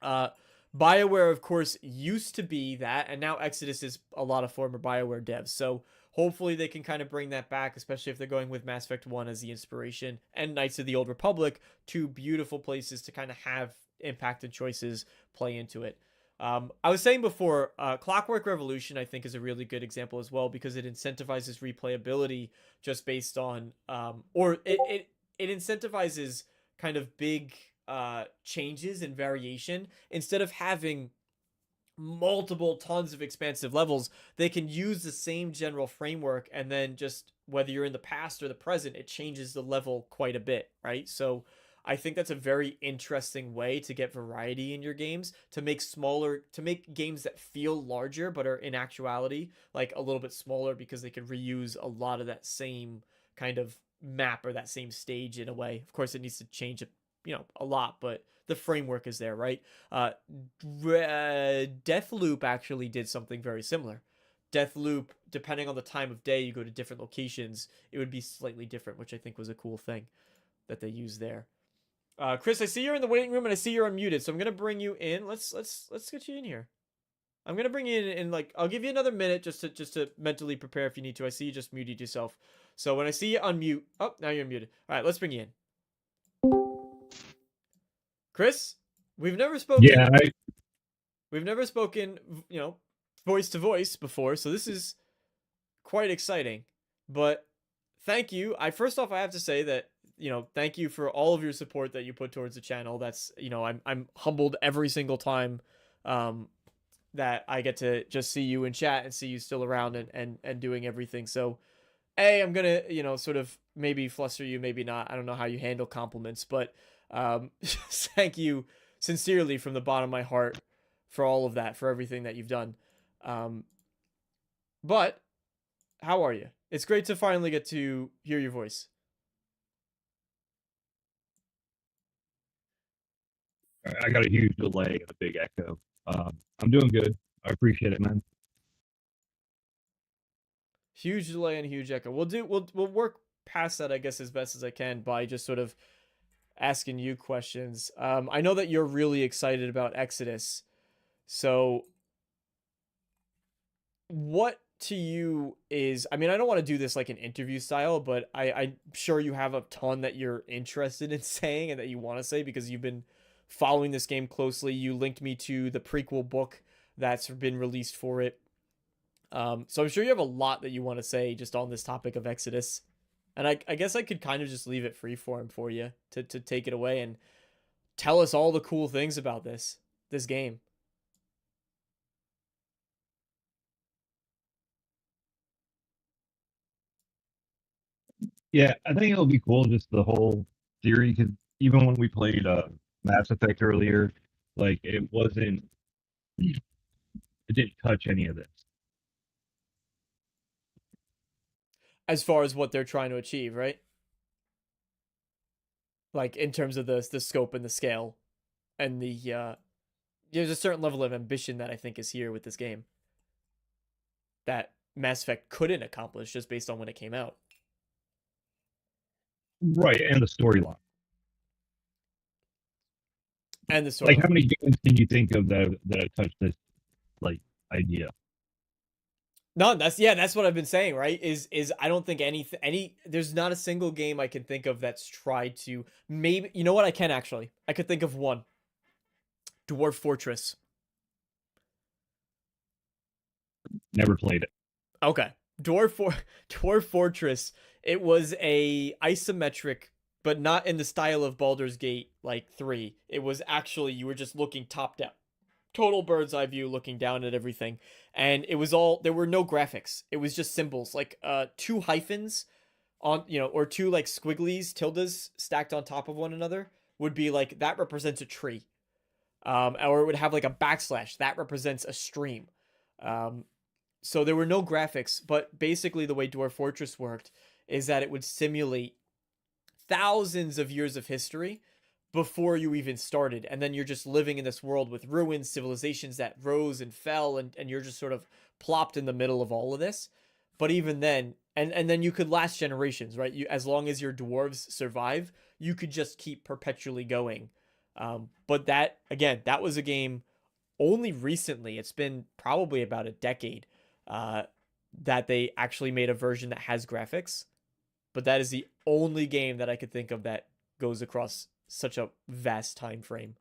BioWare, of course, used to be that, and now Exodus is a lot of former BioWare devs, so hopefully they can kind of bring that back, especially if they're going with Mass Effect 1 as the inspiration, and Knights of the Old Republic, 2 beautiful places to kind of have impact and choices play into it. I was saying before, Clockwork Revolution, I think, is a really good example as well, because it incentivizes replayability just based on, it incentivizes kind of big changes and variation. Instead of having multiple tons of expansive levels, they can use the same general framework, and then just whether you're in the past or the present, it changes the level quite a bit, right? So I think that's a very interesting way to get variety in your games, to make games that feel larger but are in actuality like a little bit smaller, because they can reuse a lot of that same kind of map or that same stage in a way. Of course, it needs to change a lot, but the framework is there, right? Deathloop actually did something very similar. Deathloop, depending on the time of day, you go to different locations, it would be slightly different, which I think was a cool thing that they used there. Chris, I see you're in the waiting room and I see you're unmuted, so I'm gonna bring you in. Let's get you in here. I'm gonna bring you in like I'll give you another minute just to mentally prepare if you need to. I see you just muted yourself. So when I see you unmute, oh, now you're muted. All right, let's bring you in. Chris, we've never spoken. Yeah, We've never spoken, voice to voice before, so this is quite exciting. But thank you. First off, I have to say that thank you for all of your support that you put towards the channel. That's I'm humbled every single time that I get to just see you in chat and see you still around and doing everything. So I'm gonna sort of maybe fluster you, maybe not. I don't know how you handle compliments, but thank you sincerely from the bottom of my heart for all of that, for everything that you've done. But how are you? It's great to finally get to hear your voice. I got a huge delay and a big echo. I'm doing good. I appreciate it, man. Huge delay and huge echo. We'll work past that, I guess, as best as I can by just sort of asking you questions. I know that you're really excited about Exodus. So what to you is, I mean, I don't want to do this like an interview style, but I'm sure you have a ton that you're interested in saying and that you want to say because you've been following this game closely. You linked me to the prequel book that's been released for it. So I'm sure you have a lot that you want to say just on this topic of Exodus. And I guess I could kind of just leave it freeform for you to take it away and tell us all the cool things about this game. Yeah, I think it'll be cool, just the whole theory, because even when we played Mass Effect earlier, like it didn't touch any of this. As far as what they're trying to achieve, right? Like in terms of the scope and the scale and there's a certain level of ambition that I think is here with this game that Mass Effect couldn't accomplish just based on when it came out. Right, and the storyline. And the storyline. Like, how many games can you think of that touch this like idea? No, that's what I've been saying, right? Is I don't think there's not a single game I can think of that's tried to, maybe, you know what, I can actually. I could think of one. Dwarf Fortress. Never played it. Okay. Dwarf Fortress. It was a isometric, but not in the style of Baldur's Gate like 3. It was actually, you were just looking top down. Total bird's eye view, looking down at everything. And it was all, there were no graphics. It was just symbols, like 2 hyphens on, or 2 like squigglies, tildes stacked on top of one another would be like, that represents a tree. Or it would have like a backslash, that represents a stream. So there were no graphics, but basically the way Dwarf Fortress worked is that it would simulate thousands of years of history before you even started. And then you're just living in this world with ruins, civilizations that rose and fell, and you're just sort of plopped in the middle of all of this. But even then, and then you could last generations, right? As long as your dwarves survive, you could just keep perpetually going. But that was a game only recently, it's been probably about a decade, that they actually made a version that has graphics. But that is the only game that I could think of that goes across such a vast time frame.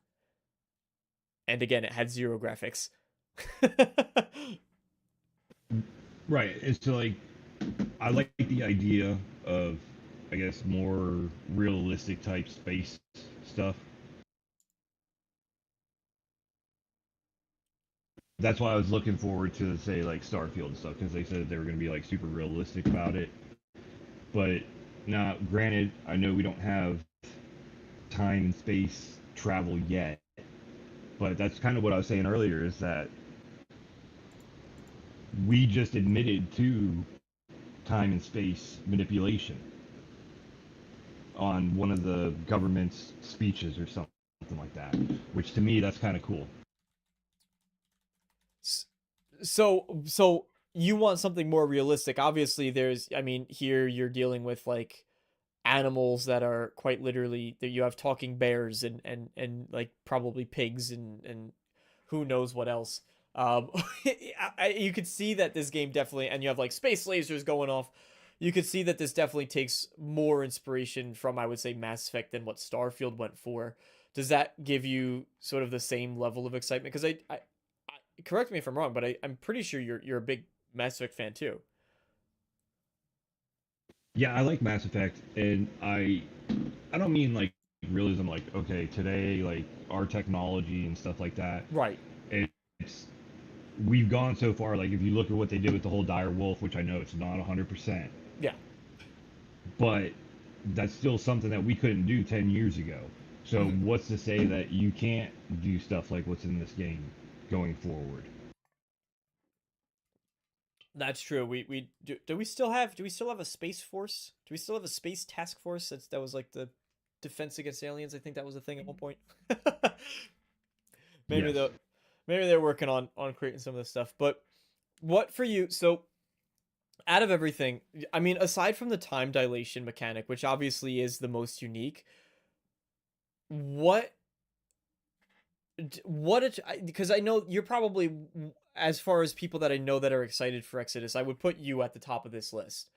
And again, it had 0 graphics. Right. It's like, I like the idea of, I guess, more realistic type space stuff. That's why I was looking forward to, say, like Starfield and stuff, because they said they were going to be like super realistic about it. But now, granted, I know we don't have time and space travel yet, but that's kind of what I was saying earlier, is that we just admitted to time and space manipulation. on one of the government's speeches or something like that. Which to me, that's kind of cool. So you want something more realistic. Obviously, I mean, here you're dealing with like animals that are quite literally that you have talking bears and like probably pigs and who knows what else. Um, you could see that this game definitely, and you have like space lasers going off. You could see that this definitely takes more inspiration from, I would say, Mass Effect than what Starfield went for. Does that give you sort of the same level of excitement? Because correct me if I'm wrong, but I'm pretty sure you're a big Mass Effect fan too. Yeah, I like Mass Effect, and I don't mean like realism, like okay, today like our technology and stuff like that. Right. It's we've gone so far. Like if you look at what they did with the whole dire wolf, which I know it's not 100%, Yeah. but that's still something that we couldn't do 10 years ago. So what's to say that you can't do stuff like what's in this game going forward? That's true. Do we still have a space force? Do we still have a space task force? That was like the defense against aliens. I think that was a thing at one point. maybe Yes. the maybe they're working on creating some of this stuff. But what for you? So out of everything, I mean, aside from the time dilation mechanic, which obviously is the most unique, what because I know you're probably, as far as people that I know that are excited for Exodus, I would put you at the top of this list.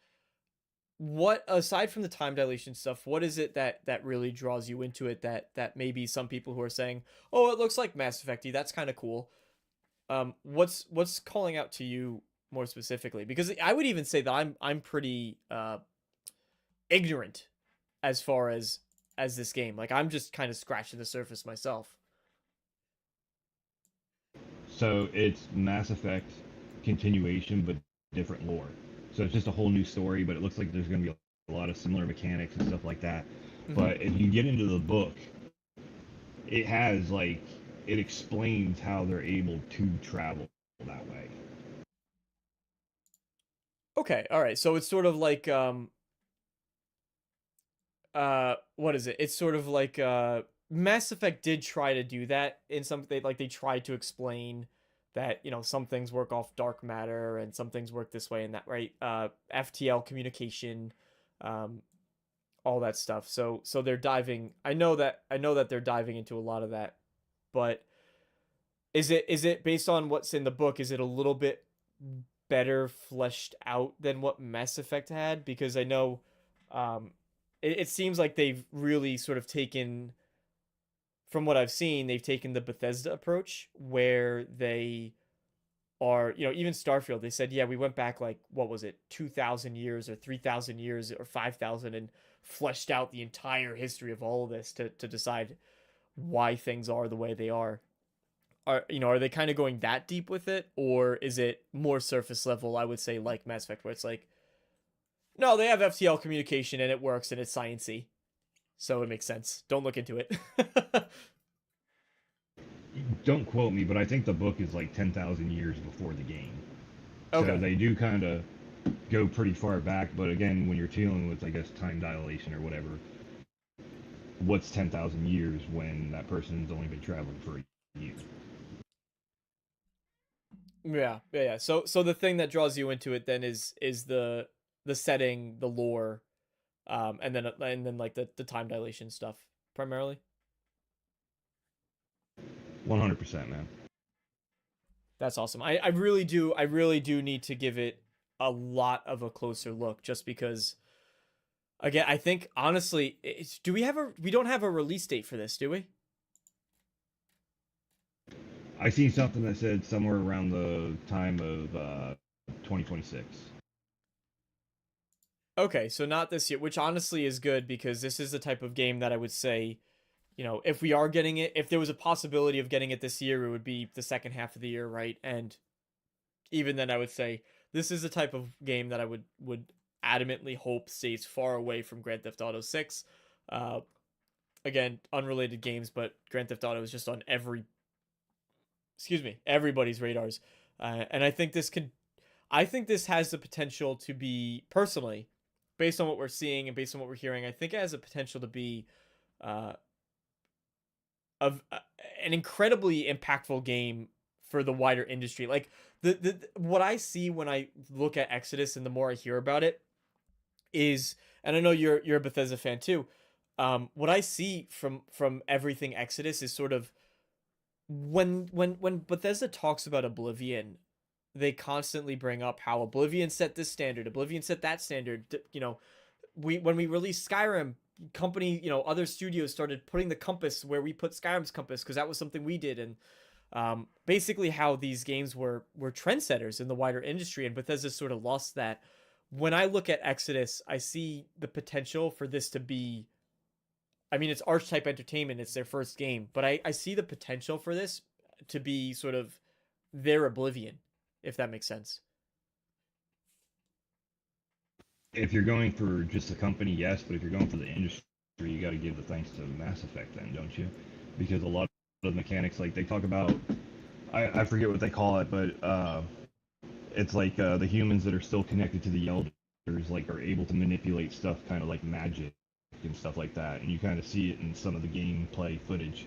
What, aside from the time dilation stuff, what is it that really draws you into it, that maybe some people who are saying, oh, it looks like Mass Effect-y, that's kind of cool. What's calling out to you more specifically? Because I would even say that I'm pretty ignorant as far as this game. Like, I'm just kind of scratching the surface myself. So it's Mass Effect continuation, but different lore. So it's just a whole new story, but it looks like there's going to be a lot of similar mechanics and stuff like that. But if you get into the book, it has like it explains how they're able to travel that way. Okay, all right. So it's sort of like what is it? It's sort of like Mass Effect did try to do that in some, they tried to explain that, some things work off dark matter and some things work this way and that, right? FTL communication, um all that stuff. So they're diving, I know that they're diving into a lot of that. But is it based on what's in the book? Is it a little bit better fleshed out than what Mass Effect had? Because I know it seems like they've really sort of taken, from what I've seen, they've taken the Bethesda approach where they are, even Starfield, they said, yeah, we went back like, what was it, 2,000 years or 3,000 years or 5,000 and fleshed out the entire history of all of this to decide why things are the way they are. Are they kind of going that deep with it, or is it more surface level? I would say like Mass Effect, where it's like, no, they have FTL communication and it works and it's sciency, so it makes sense. Don't look into it. Don't quote me, but I think the book is like 10,000 years before the game. So Okay. they do kind of go pretty far back. But again, when you're dealing with, I guess, time dilation or whatever, what's 10,000 years when that person's only been traveling for a year? Yeah. So the thing that draws you into it then is the setting, the lore, and then like the time dilation stuff primarily. 100%, man. That's awesome. I really do need to give it a lot of a closer look, just because, again, I think honestly, we don't have a release date for this, do we? I seen something that said somewhere around the time of 2026. Okay, so not this year, which honestly is good, because this is the type of game that I would say, if we are getting it, if there was a possibility of getting it this year, it would be the second half of the year, right? And even then, I would say this is the type of game that I would adamantly hope stays far away from Grand Theft Auto 6. Uh, Again, unrelated games, but Grand Theft Auto is just on everybody's radars. And I think this has the potential to be, personally, based on what we're seeing and based on what we're hearing, I think it has a potential to be uh, of an incredibly impactful game for the wider industry. Like the what I see when I look at Exodus and the more I hear about it is, and I know you're a Bethesda fan too. What I see from everything Exodus is sort of when Bethesda talks about Oblivion, they constantly bring up how Oblivion set this standard, Oblivion set that standard. You know, when we released Skyrim, company, other studios started putting the compass where we put Skyrim's compass because that was something we did, and basically how these games were trendsetters in the wider industry, and Bethesda sort of lost that. When I look at Exodus, I see the potential for this to be. I mean, it's Archetype Entertainment; it's their first game, but I see the potential for this to be sort of their Oblivion, if that makes sense. If you're going for just a company, yes, but if you're going for the industry, you got to give the thanks to Mass Effect, then, don't you? Because a lot of the mechanics, like they talk about, I forget what they call it, but it's like the humans that are still connected to the elders, like are able to manipulate stuff, kind of like magic and stuff like that, and you kind of see it in some of the gameplay footage.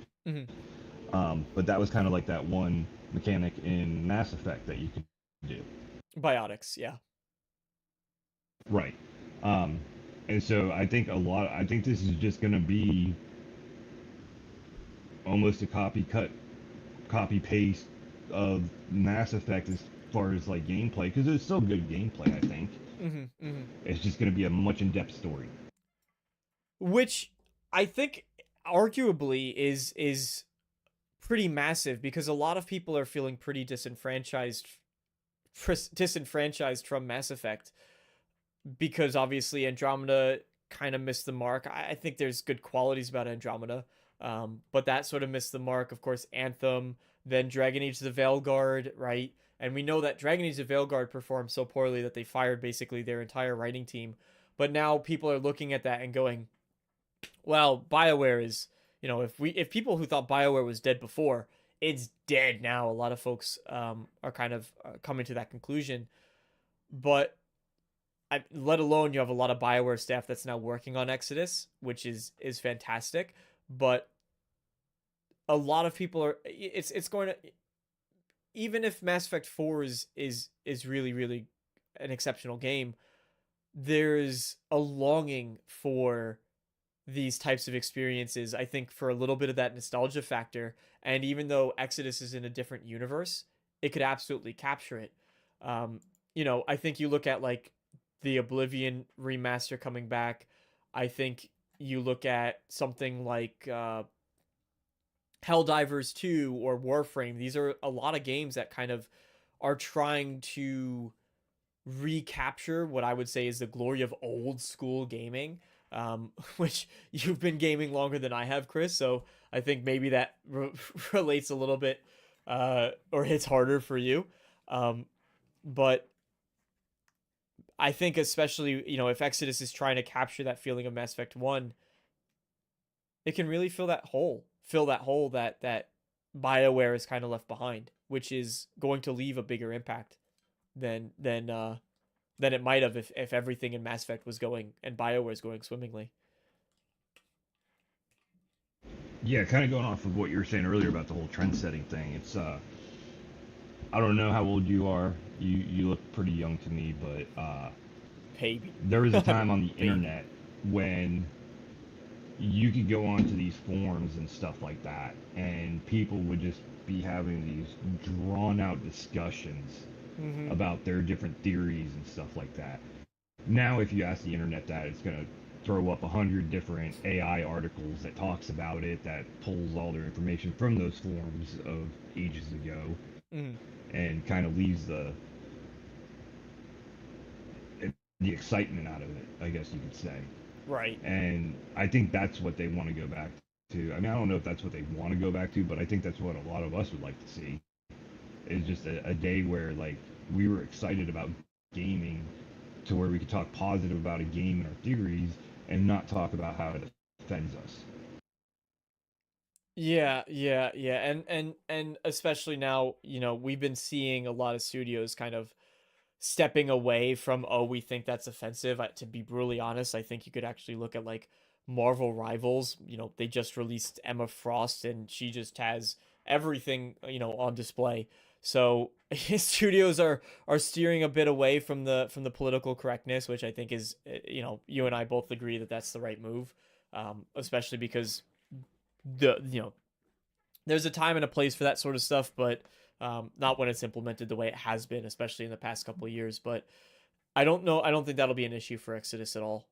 But that was kind of like that one mechanic in Mass Effect that you could do. Biotics, yeah. Right. And so I think this is just going to be almost a copy paste of Mass Effect as far as like gameplay, because it's still good gameplay, I think. It's just going to be a much in-depth story. Which I think arguably is pretty massive, because a lot of people are feeling pretty disenfranchised from Mass Effect, because obviously Andromeda kind of missed the mark. I think there's good qualities about Andromeda, but that sort of missed the mark. Of course, Anthem, then Dragon Age the Veilguard, right? And we know that Dragon Age the Veilguard performed so poorly that they fired basically their entire writing team. But now people are looking at that and going, well, BioWare is, if people who thought BioWare was dead before, it's dead now. A lot of folks are kind of coming to that conclusion. But let alone you have a lot of BioWare staff that's now working on Exodus, which is fantastic. But a lot of people are, it's going to, even if Mass Effect 4 is really, really an exceptional game, there's a longing for these types of experiences, I think, for a little bit of that nostalgia factor. And even though Exodus is in a different universe, it could absolutely capture it. I think you look at like the Oblivion remaster coming back. I think you look at something like Helldivers 2 or Warframe. These are a lot of games that kind of are trying to recapture what I would say is the glory of old school gaming, which you've been gaming longer than I have, Chris. So I think maybe that relates a little bit or hits harder for you. But I think especially, if Exodus is trying to capture that feeling of Mass Effect 1, it can really fill that hole that BioWare is kind of left behind, which is going to leave a bigger impact than it might have if everything in Mass Effect was going and BioWare is going swimmingly. Yeah, kind of going off of what you were saying earlier about the whole trend setting thing. It's I don't know how old you are. You look pretty young to me, but Baby. there was a time on the Baby. internet when you could go onto these forums and stuff like that, and people would just be having these drawn out discussions about their different theories and stuff like that. Now, if you ask the internet that, it's going to throw up 100 different AI articles that talks about it, that pulls all their information from those forums of ages ago, and kind of leaves the excitement out of it, I guess you could say. Right. And I think that's what they want to go back to. I mean, I don't know if that's what they want to go back to, but I think that's what a lot of us would like to see. Is just a day where like we were excited about gaming, to where we could talk positive about a game and our theories, and not talk about how it offends us. Yeah, and especially now, we've been seeing a lot of studios kind of stepping away from, oh, we think that's offensive. To be brutally honest, I think you could actually look at like Marvel Rivals. You know, they just released Emma Frost, and she just has everything, you know, on display. So studios are steering a bit away from the political correctness, which I think is, you know, you and I both agree that that's the right move, especially because you know, there's a time and a place for that sort of stuff, but not when it's implemented the way it has been, especially in the past couple of years. But I don't know. I don't think that'll be an issue for Exodus at all.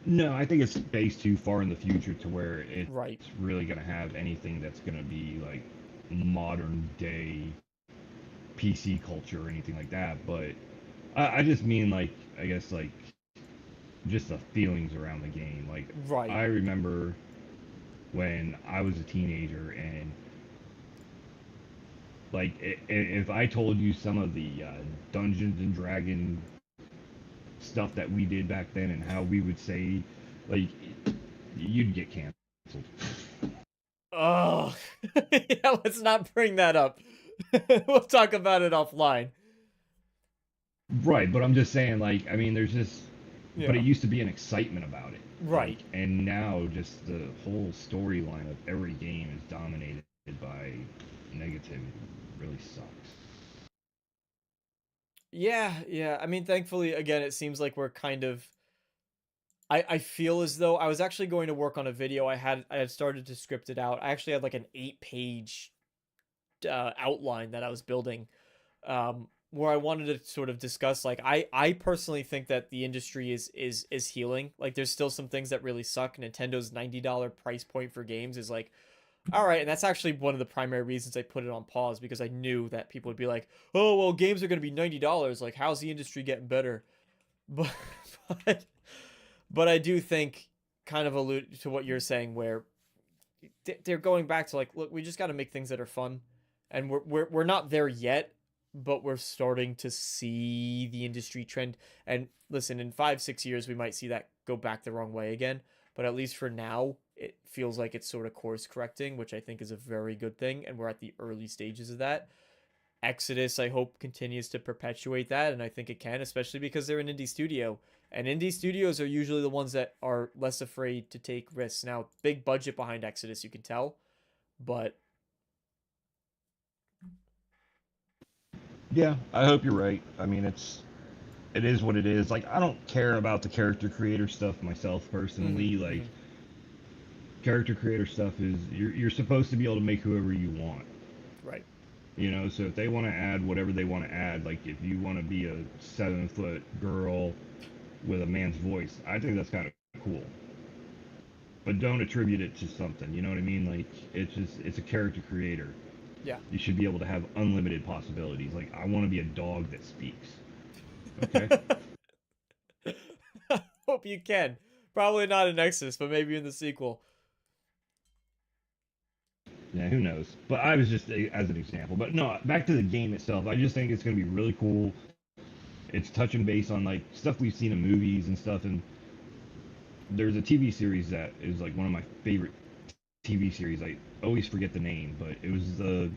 No, I think it's based too far in the future to where it's Right. really going to have anything that's going to be like modern day PC culture or anything like that. But I just mean like, I guess like just the feelings around the game. Like Right. I remember when I was a teenager and like if I told you some of the Dungeons and Dragon stuff that we did back then and how we would say, like, you'd get canceled. Oh, yeah. Let's not bring that up. We'll talk about it offline. Right, but I'm just saying, like, I mean, there's just, Yeah. but it used to be an excitement about it. Right. Like, and now just the whole storyline of every game is dominated by negativity. It really sucks. Yeah, yeah. I mean, thankfully, again, it seems like we're kind of. I feel as though I was actually going to work on a video. I had started to script it out. I actually had like an 8-page outline that I was building, where I wanted to sort of discuss, like, I personally think that the industry is healing. Like, there's still some things that really suck. Nintendo's $90 price point for games is like, all right, and that's actually one of the primary reasons I put it on pause, because I knew that people would be like, oh, well, games are going to be $90. Like, how's the industry getting better? But but but I do think, kind of allude to what you're saying, where they're going back to, like, look, we just got to make things that are fun, and we're not there yet, but we're starting to see the industry trend. And listen, in 5-6 years, we might see that go back the wrong way again. But at least for now, it feels like it's sort of course correcting, which I think is a very good thing. And we're at the early stages of that. Exodus, I hope, continues to perpetuate that, and I think it can, especially because they're an indie studio. And indie studios are usually the ones that are less afraid to take risks. Now, big budget behind Exodus, you can tell, but Yeah, I hope you're right. I mean, it is what it is. Like, I don't care about the character creator stuff myself personally. Like, character creator stuff is you're supposed to be able to make whoever you want. right. You know, so if they want to add whatever they want to add, like if you want to be a 7-foot girl with a man's voice, I think that's kind of cool. But don't attribute it to something. You know what I mean? Like it's a character creator. Yeah. You should be able to have unlimited possibilities. Like I want to be a dog that speaks. Okay. Hope you can. Probably not in Exodus, but maybe in the sequel. Yeah, who knows? But I was just as an example. But no, back to the game itself. I just think it's going to be really cool. It's touching base on like stuff we've seen in movies and stuff. And there's a TV series that is like one of my favorite TV series. I always forget the name, but it was the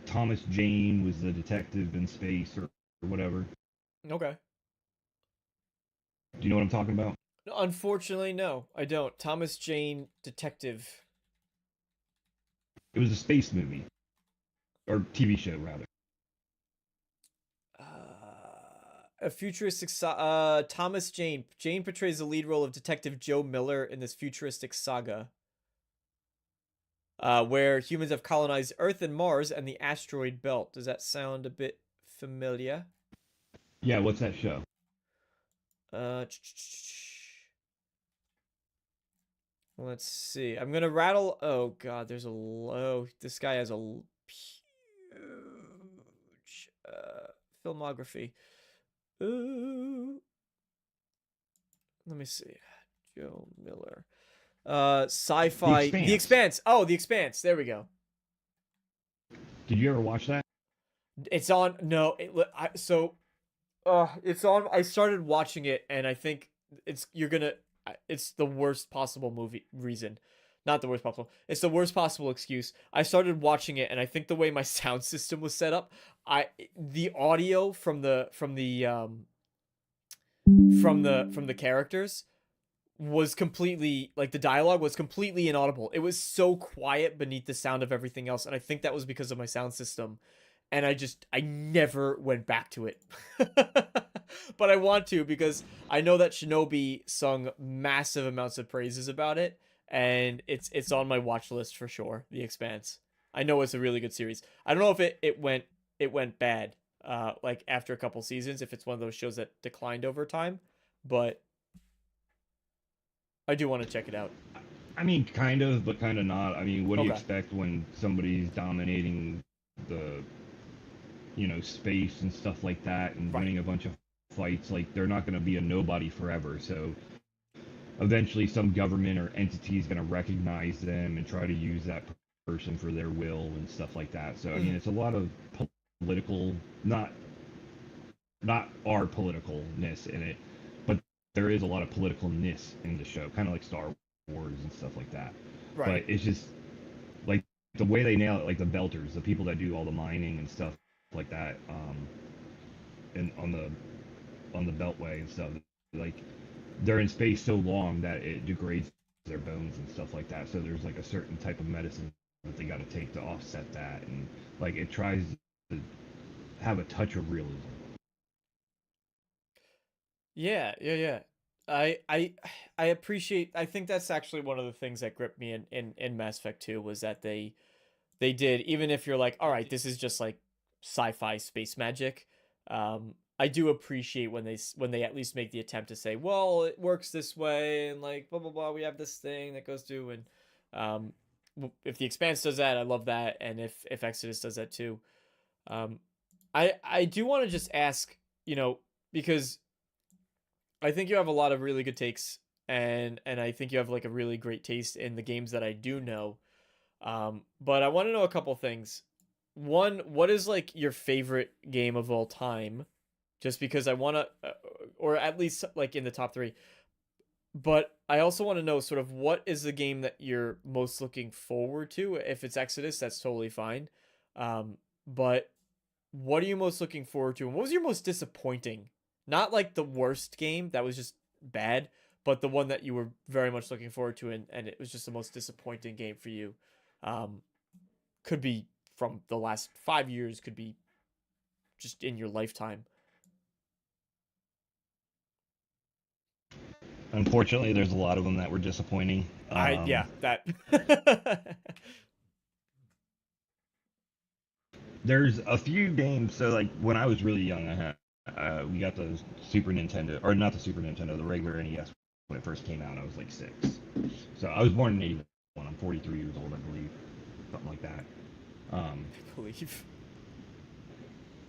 Thomas Jane was the detective in space or whatever. Okay. Do you know what I'm talking about? Unfortunately, no, I don't. Thomas Jane Detective. It was a space movie or TV show rather. A futuristic Thomas Jane. Jane portrays the lead role of Detective Joe Miller in this futuristic saga, where humans have colonized Earth and Mars and the asteroid belt. Does that sound a bit familiar? Yeah, what's that show? Let's see. I'm gonna rattle. Oh God, there's a low. This guy has a huge filmography. Ooh. Let me see. Joe Miller. Sci-fi. The Expanse. Oh, The Expanse. There we go. Did you ever watch that? It's on. No. It's on. I started watching it, and I think it's the worst possible movie reason. not the worst possible. It's the worst possible excuse. I started watching it, and I think the way my sound system was set up, the audio from the characters was completely, like, the dialogue was completely inaudible. It was so quiet beneath the sound of everything else, and I think that was because of my sound system. And I never went back to it. But I want to, because I know that Shinobi sung massive amounts of praises about it, and it's on my watch list for sure. The Expanse. I know it's a really good series. I don't know if it went bad, like after a couple seasons, if it's one of those shows that declined over time, but I do want to check it out. I mean, kind of, but kind of not. I mean, what do you Okay. expect when somebody's dominating the, space and stuff like that and Right. winning a bunch of fights? Like, they're not going to be a nobody forever. So eventually, some government or entity is going to recognize them and try to use that person for their will and stuff like that. So I mean, Mhm. it's a lot of political, not our politicalness in it, but there is a lot of politicalness in the show, kind of like Star Wars and stuff like that. But Right. it's just like the way they nail it, like the belters, the people that do all the mining and stuff like that, and on the beltway and stuff, like they're in space so long that it degrades their bones and stuff like that. So there's like a certain type of medicine that they got to take to offset that, and like it tries to have a touch of realism. Yeah, yeah, yeah. I appreciate. I think that's actually one of the things that gripped me in Mass Effect 2 was that they did, even if you're like, all right, this is just like sci-fi space magic. I do appreciate when they at least make the attempt to say, well, it works this way, and like blah blah blah. We have this thing that goes through, and um, if the Expanse does that, I love that, and if Exodus does that too. Um, I do want to just ask, because I think you have a lot of really good takes, and I think you have like a really great taste in the games that I do know. But I want to know a couple things. One, what is like your favorite game of all time? Just because I want to, or at least like in the top three. But I also want to know sort of what is the game that you're most looking forward to. If it's Exodus, that's totally fine. But what are you most looking forward to? And what was your most disappointing? Not like the worst game that was just bad, but the one that you were very much looking forward to, and it was just the most disappointing game for you. Um, could be from the last 5 years, could be just in your lifetime. Unfortunately, there's a lot of them that were disappointing. Yeah, that. There's a few games. So like when I was really young, I had we got the Super Nintendo, or not the Super Nintendo, the regular NES when it first came out. I was like 6, so I was born in '81. I'm 43 years old, I believe, something like that. Um, I believe.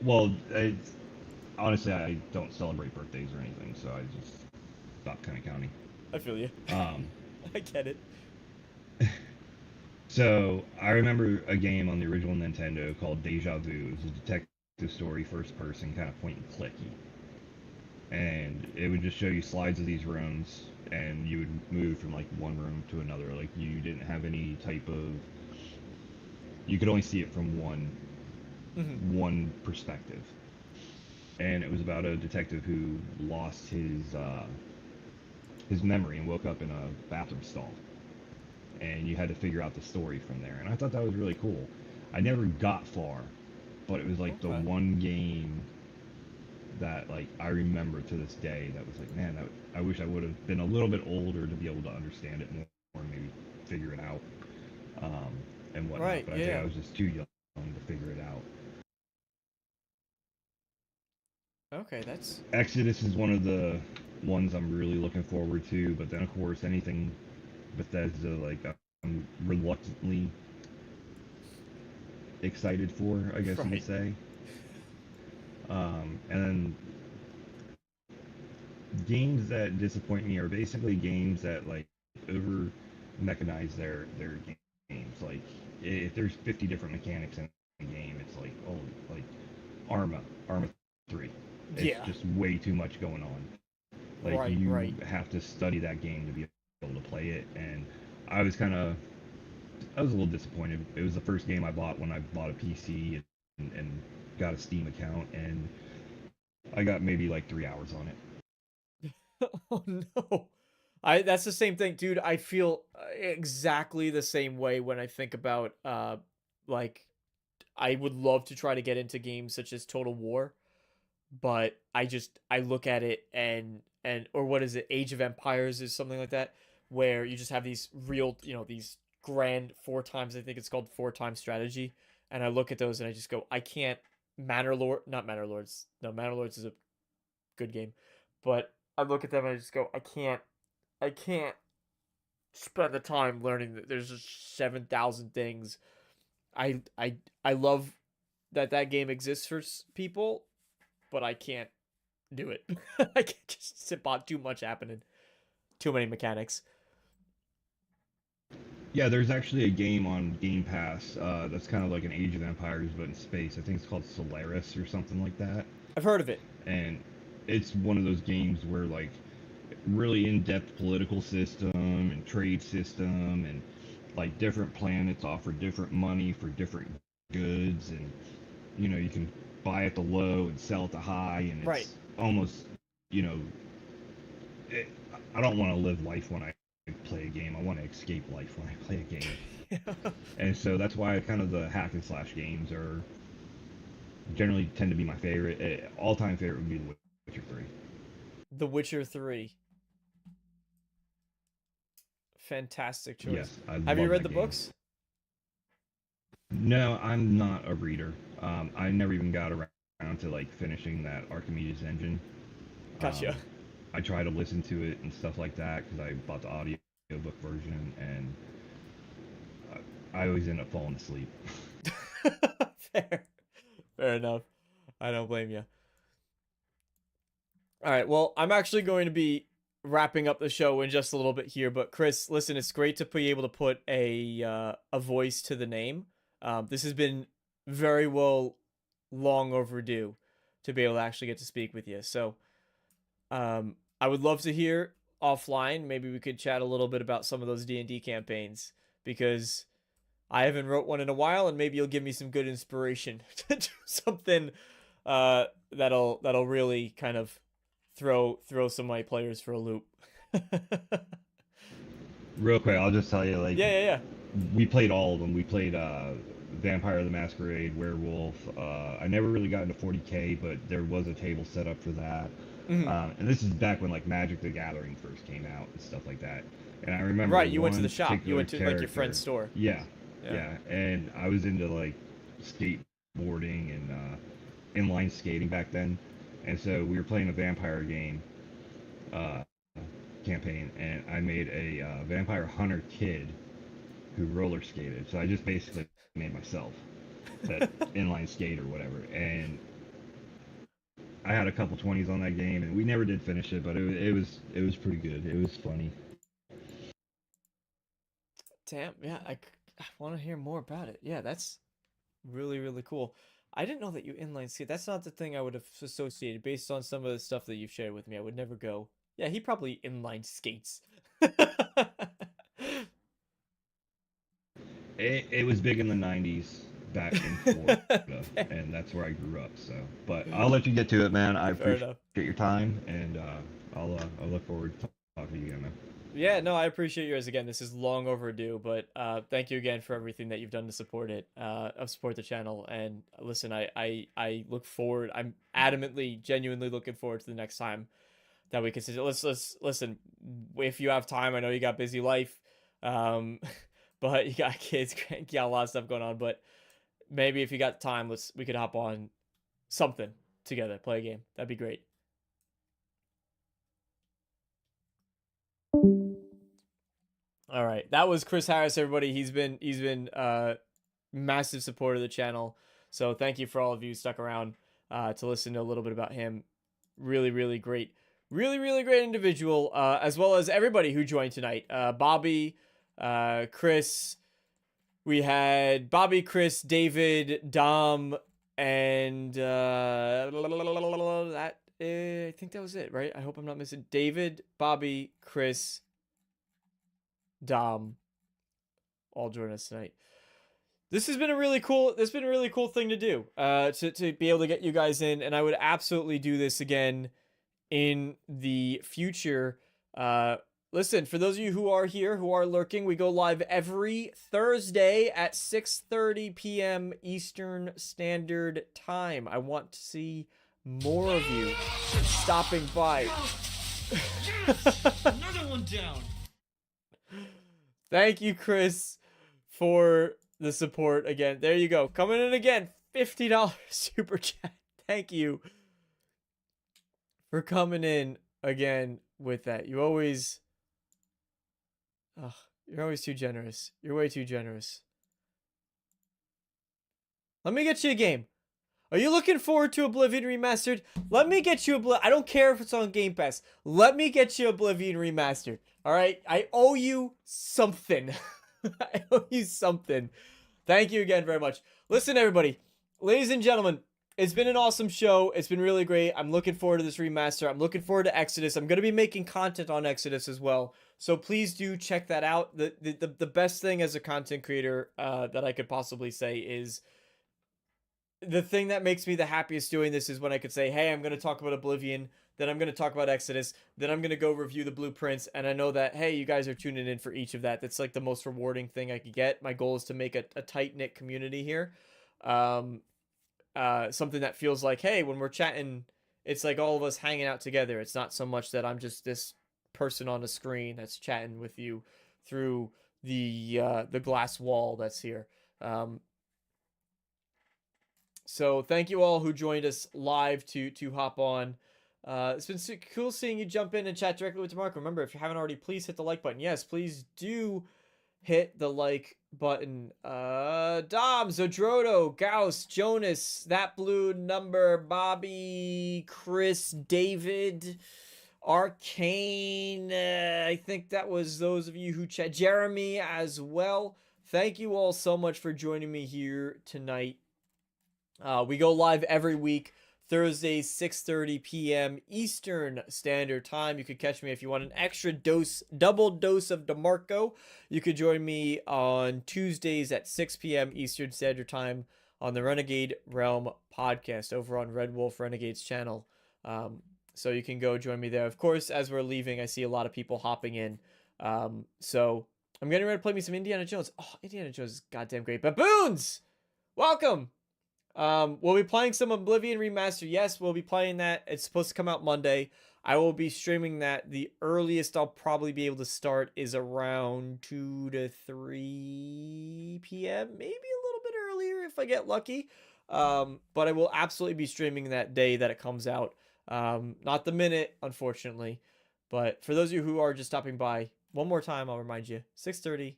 well, honestly, I don't celebrate birthdays or anything, so I just stopped kind of counting. I feel you. Um, I get it. so I remember a game on the original Nintendo called Deja Vu. It was a detective story, first person, kind of point and clicky, and it would just show you slides of these rooms, and you would move from like one room to another. Like you didn't have any type of, you could only see it from Hmm. one perspective, and it was about a detective who lost his memory and woke up in a bathroom stall, and you had to figure out the story from there. And I thought that was really cool. I never got far, but it was like the Okay. one game that like I remember to this day that was like, man, I wish I would have been a little bit older to be able to understand it more, or maybe figure it out, um, and whatnot. Right. But I think I Yeah. was just too young to figure it out. Okay. That's Exodus is one of the ones I'm really looking forward to, but then of course anything Bethesda, like I'm reluctantly excited for, I guess you could right. say. And then games that disappoint me are basically games that like over mechanize their games. Like if there's 50 different mechanics in a game, it's like, oh, like Arma 3. It's Yeah. just way too much going on. Like Right. you Right. have to study that game to be able to play it, and I was a little disappointed. It was the first game I bought when I bought a PC and got a Steam account, and I got maybe like 3 hours on it. Oh no. That's the same thing, dude. I feel exactly the same way when I think about like I would love to try to get into games such as Total War, but I look at it and or what is it? Age of Empires is something like that, where you just have these real, these grand four times, I think it's called four times strategy, and I look at those and I just go, I can't. Not Manor Lords. No, Manor Lords is a good game, but I look at them and I just go, I can't spend the time learning that there's just 7,000 things. I love that game exists for people, but I can't do it. I can't just sit on too much happening, too many mechanics. Yeah, there's actually a game on Game Pass that's kind of like an Age of Empires but in space. I think it's called Solaris or something like that. I've heard of it. And it's one of those games where like really in-depth political system and trade system and like different planets offer different money for different goods, and you can buy at the low and sell at the high, and it's Right. almost you know it, I don't want to live life when I play a game. I want to escape life when I play a game. And so that's why kind of the hack and slash games are generally tend to be my favorite. All-time favorite would be The Witcher 3. The Witcher 3. Fantastic choice. Yes, I Have you love read that the game. books? No, I'm not a reader. I never even got around to like finishing that Archimedes engine. Gotcha. Um, I try to listen to it and stuff like that because I bought the audio book version, and I always end up falling asleep. Fair. Fair enough. I don't blame you. All right. Well, I'm actually going to be wrapping up the show in just a little bit here, but Chris, listen, it's great to be able to put a voice to the name. This has been very long overdue to be able to actually get to speak with you. So, I would love to hear offline. Maybe we could chat a little bit about some of those D&D campaigns, because I haven't wrote one in a while, and maybe you'll give me some good inspiration to do something that'll really kind of throw some of my players for a loop. Real quick, I'll just tell you, like, Yeah. we played all of them. We played Vampire the Masquerade, Werewolf. I never really got into 40K, but there was a table set up for that. Mhm. And this is back when like Magic the Gathering first came out and stuff like that. And I remember Right, you went to one the shop. You particular went to like your friend's character- store. Yeah, Yeah. yeah. And I was into like skateboarding and inline skating back then. And so we were playing a vampire game uh, campaign, and I made a vampire hunter kid who roller skated. So I just basically made myself that inline skate or whatever. And I had a couple 20s on that game, and we never did finish it, but it was pretty good. It was funny. Damn, yeah, I want to hear more about it. Yeah, that's really cool. I didn't know that you inline skate. That's not the thing I would have associated based on some of the stuff that you've shared with me. I would never go, yeah, he probably inline skates. It was big in the 90s back in Florida, and that's where I grew up. So, but I'll let you get to it, man. I Fair appreciate enough. your time, and I'll look forward to talking to you again, man. Yeah, no, I appreciate yours again. This is long overdue, but thank you again for everything that you've done to support it, support the channel. And listen, I look forward. I'm adamantly, genuinely looking forward to the next time that we can sit. Let's listen. If you have time, I know you got busy life, um, but you got kids, you got a lot of stuff going on. But maybe if you got time, we could hop on something together, play a game. That'd be great. All right, that was Chris Harris, everybody. He's been massive supporter of the channel. So thank you for all of you stuck around to listen to a little bit about him. Really great, really great individual. As well as everybody who joined tonight. Bobby, Chris. We had Bobby, Chris, David, Dom, and that I think that was it, right? I hope I'm not missing David, Bobby, Chris, Dom, all join us tonight. This has been a really cool thing to do. To be able to get you guys in, and I would absolutely do this again in the future. Listen, for those of you who are here, who are lurking, we go live every Thursday at 6:30 p.m. Eastern Standard Time. I want to see more of you stopping by. Another one down. Thank you, Chris, for the support again. There you go. Coming in again. $50 super chat. Thank you for coming in again with that. You're always too generous. You're way too generous. Let me get you a game. Are you looking forward to Oblivion Remastered? Let me get you I don't care if it's on Game Pass. Let me get you Oblivion Remastered. All right? I owe you something. I owe you something. Thank you again very much. Listen, everybody. Ladies and gentlemen, it's been an awesome show. It's been really great. I'm looking forward to this remaster. I'm looking forward to Exodus. I'm going to be making content on Exodus as well. So please do check that out. The best thing as a content creator that I could possibly say is the thing that makes me the happiest doing this is when I could say, hey, I'm going to talk about Oblivion, then I'm going to talk about Exodus, then I'm going to go review the blueprints, and I know that, hey, you guys are tuning in for each of that. That's like the most rewarding thing I could get. My goal is to make a tight-knit community here. Something that feels like, hey, when we're chatting, it's like all of us hanging out together. It's not so much that I'm just this person on a screen that's chatting with you through the glass wall that's here. So thank you all who joined us live to hop on. It's been so cool seeing you jump in and chat directly with Mark. Remember, if you haven't already, please hit the like button. Yes, please do hit the like button. Dom, Zodroto, Gauss, Jonas, That Blue Number, Bobby, Chris, David, Arcane. I think that was those of you who chat. Jeremy as well. Thank you all so much for joining me here tonight. We go live every week, Thursdays, 6:30 p.m. Eastern Standard Time. You could catch me if you want an extra double dose of DeMarco. You could join me on Tuesdays at 6 p.m. Eastern Standard Time on the Renegade Realm podcast over on Red Wolf Renegade's channel. So you can go join me there. Of course, as we're leaving, I see a lot of people hopping in. So I'm getting ready to play me some Indiana Jones. Oh, Indiana Jones is goddamn great. Baboons! Welcome! We'll be playing some Oblivion Remastered. Yes, we'll be playing that. It's supposed to come out Monday. I will be streaming that. The earliest I'll probably be able to start is around 2 to 3 p.m. Maybe a little bit earlier if I get lucky. But I will absolutely be streaming that day that it comes out. Not the minute, unfortunately. But for those of you who are just stopping by, one more time, I'll remind you, 6:30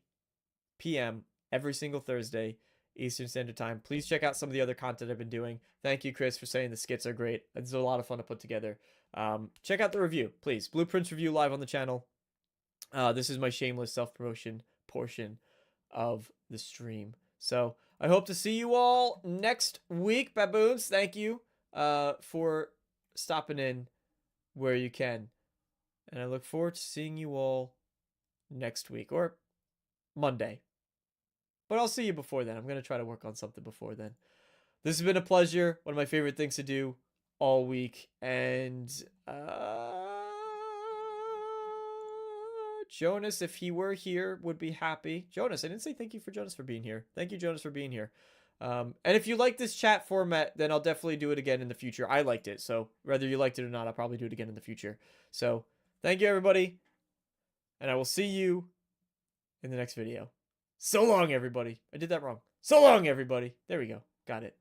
p.m. every single Thursday. Eastern Standard Time. Please check out some of the other content I've been doing. Thank you, Chris, for saying the skits are great. It's a lot of fun to put together. Check out the review, please. Blueprints review live on the channel. This is my shameless self-promotion portion of the stream. So I hope to see you all next week, baboons. Thank you for stopping in where you can. And I look forward to seeing you all next week or Monday. But I'll see you before then. I'm going to try to work on something before then. This has been a pleasure. One of my favorite things to do all week. And Jonas, if he were here, would be happy. Jonas, I didn't say thank you for Jonas for being here. Thank you, Jonas, for being here. And if you like this chat format, then I'll definitely do it again in the future. I liked it. So whether you liked it or not, I'll probably do it again in the future. So thank you, everybody. And I will see you in the next video. So long, everybody. I did that wrong. So long, everybody. There we go. Got it.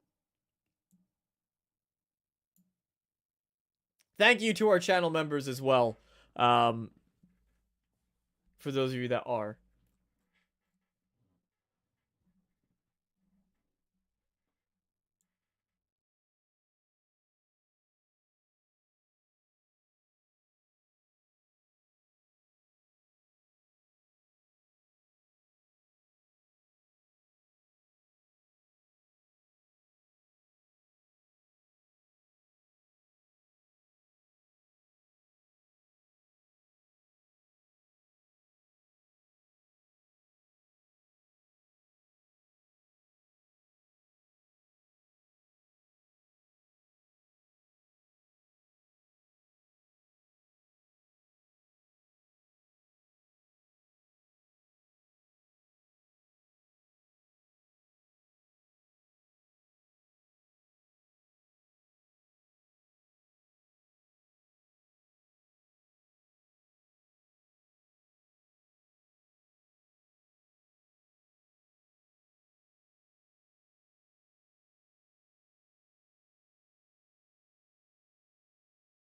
Thank you to our channel members as well. For those of you that are.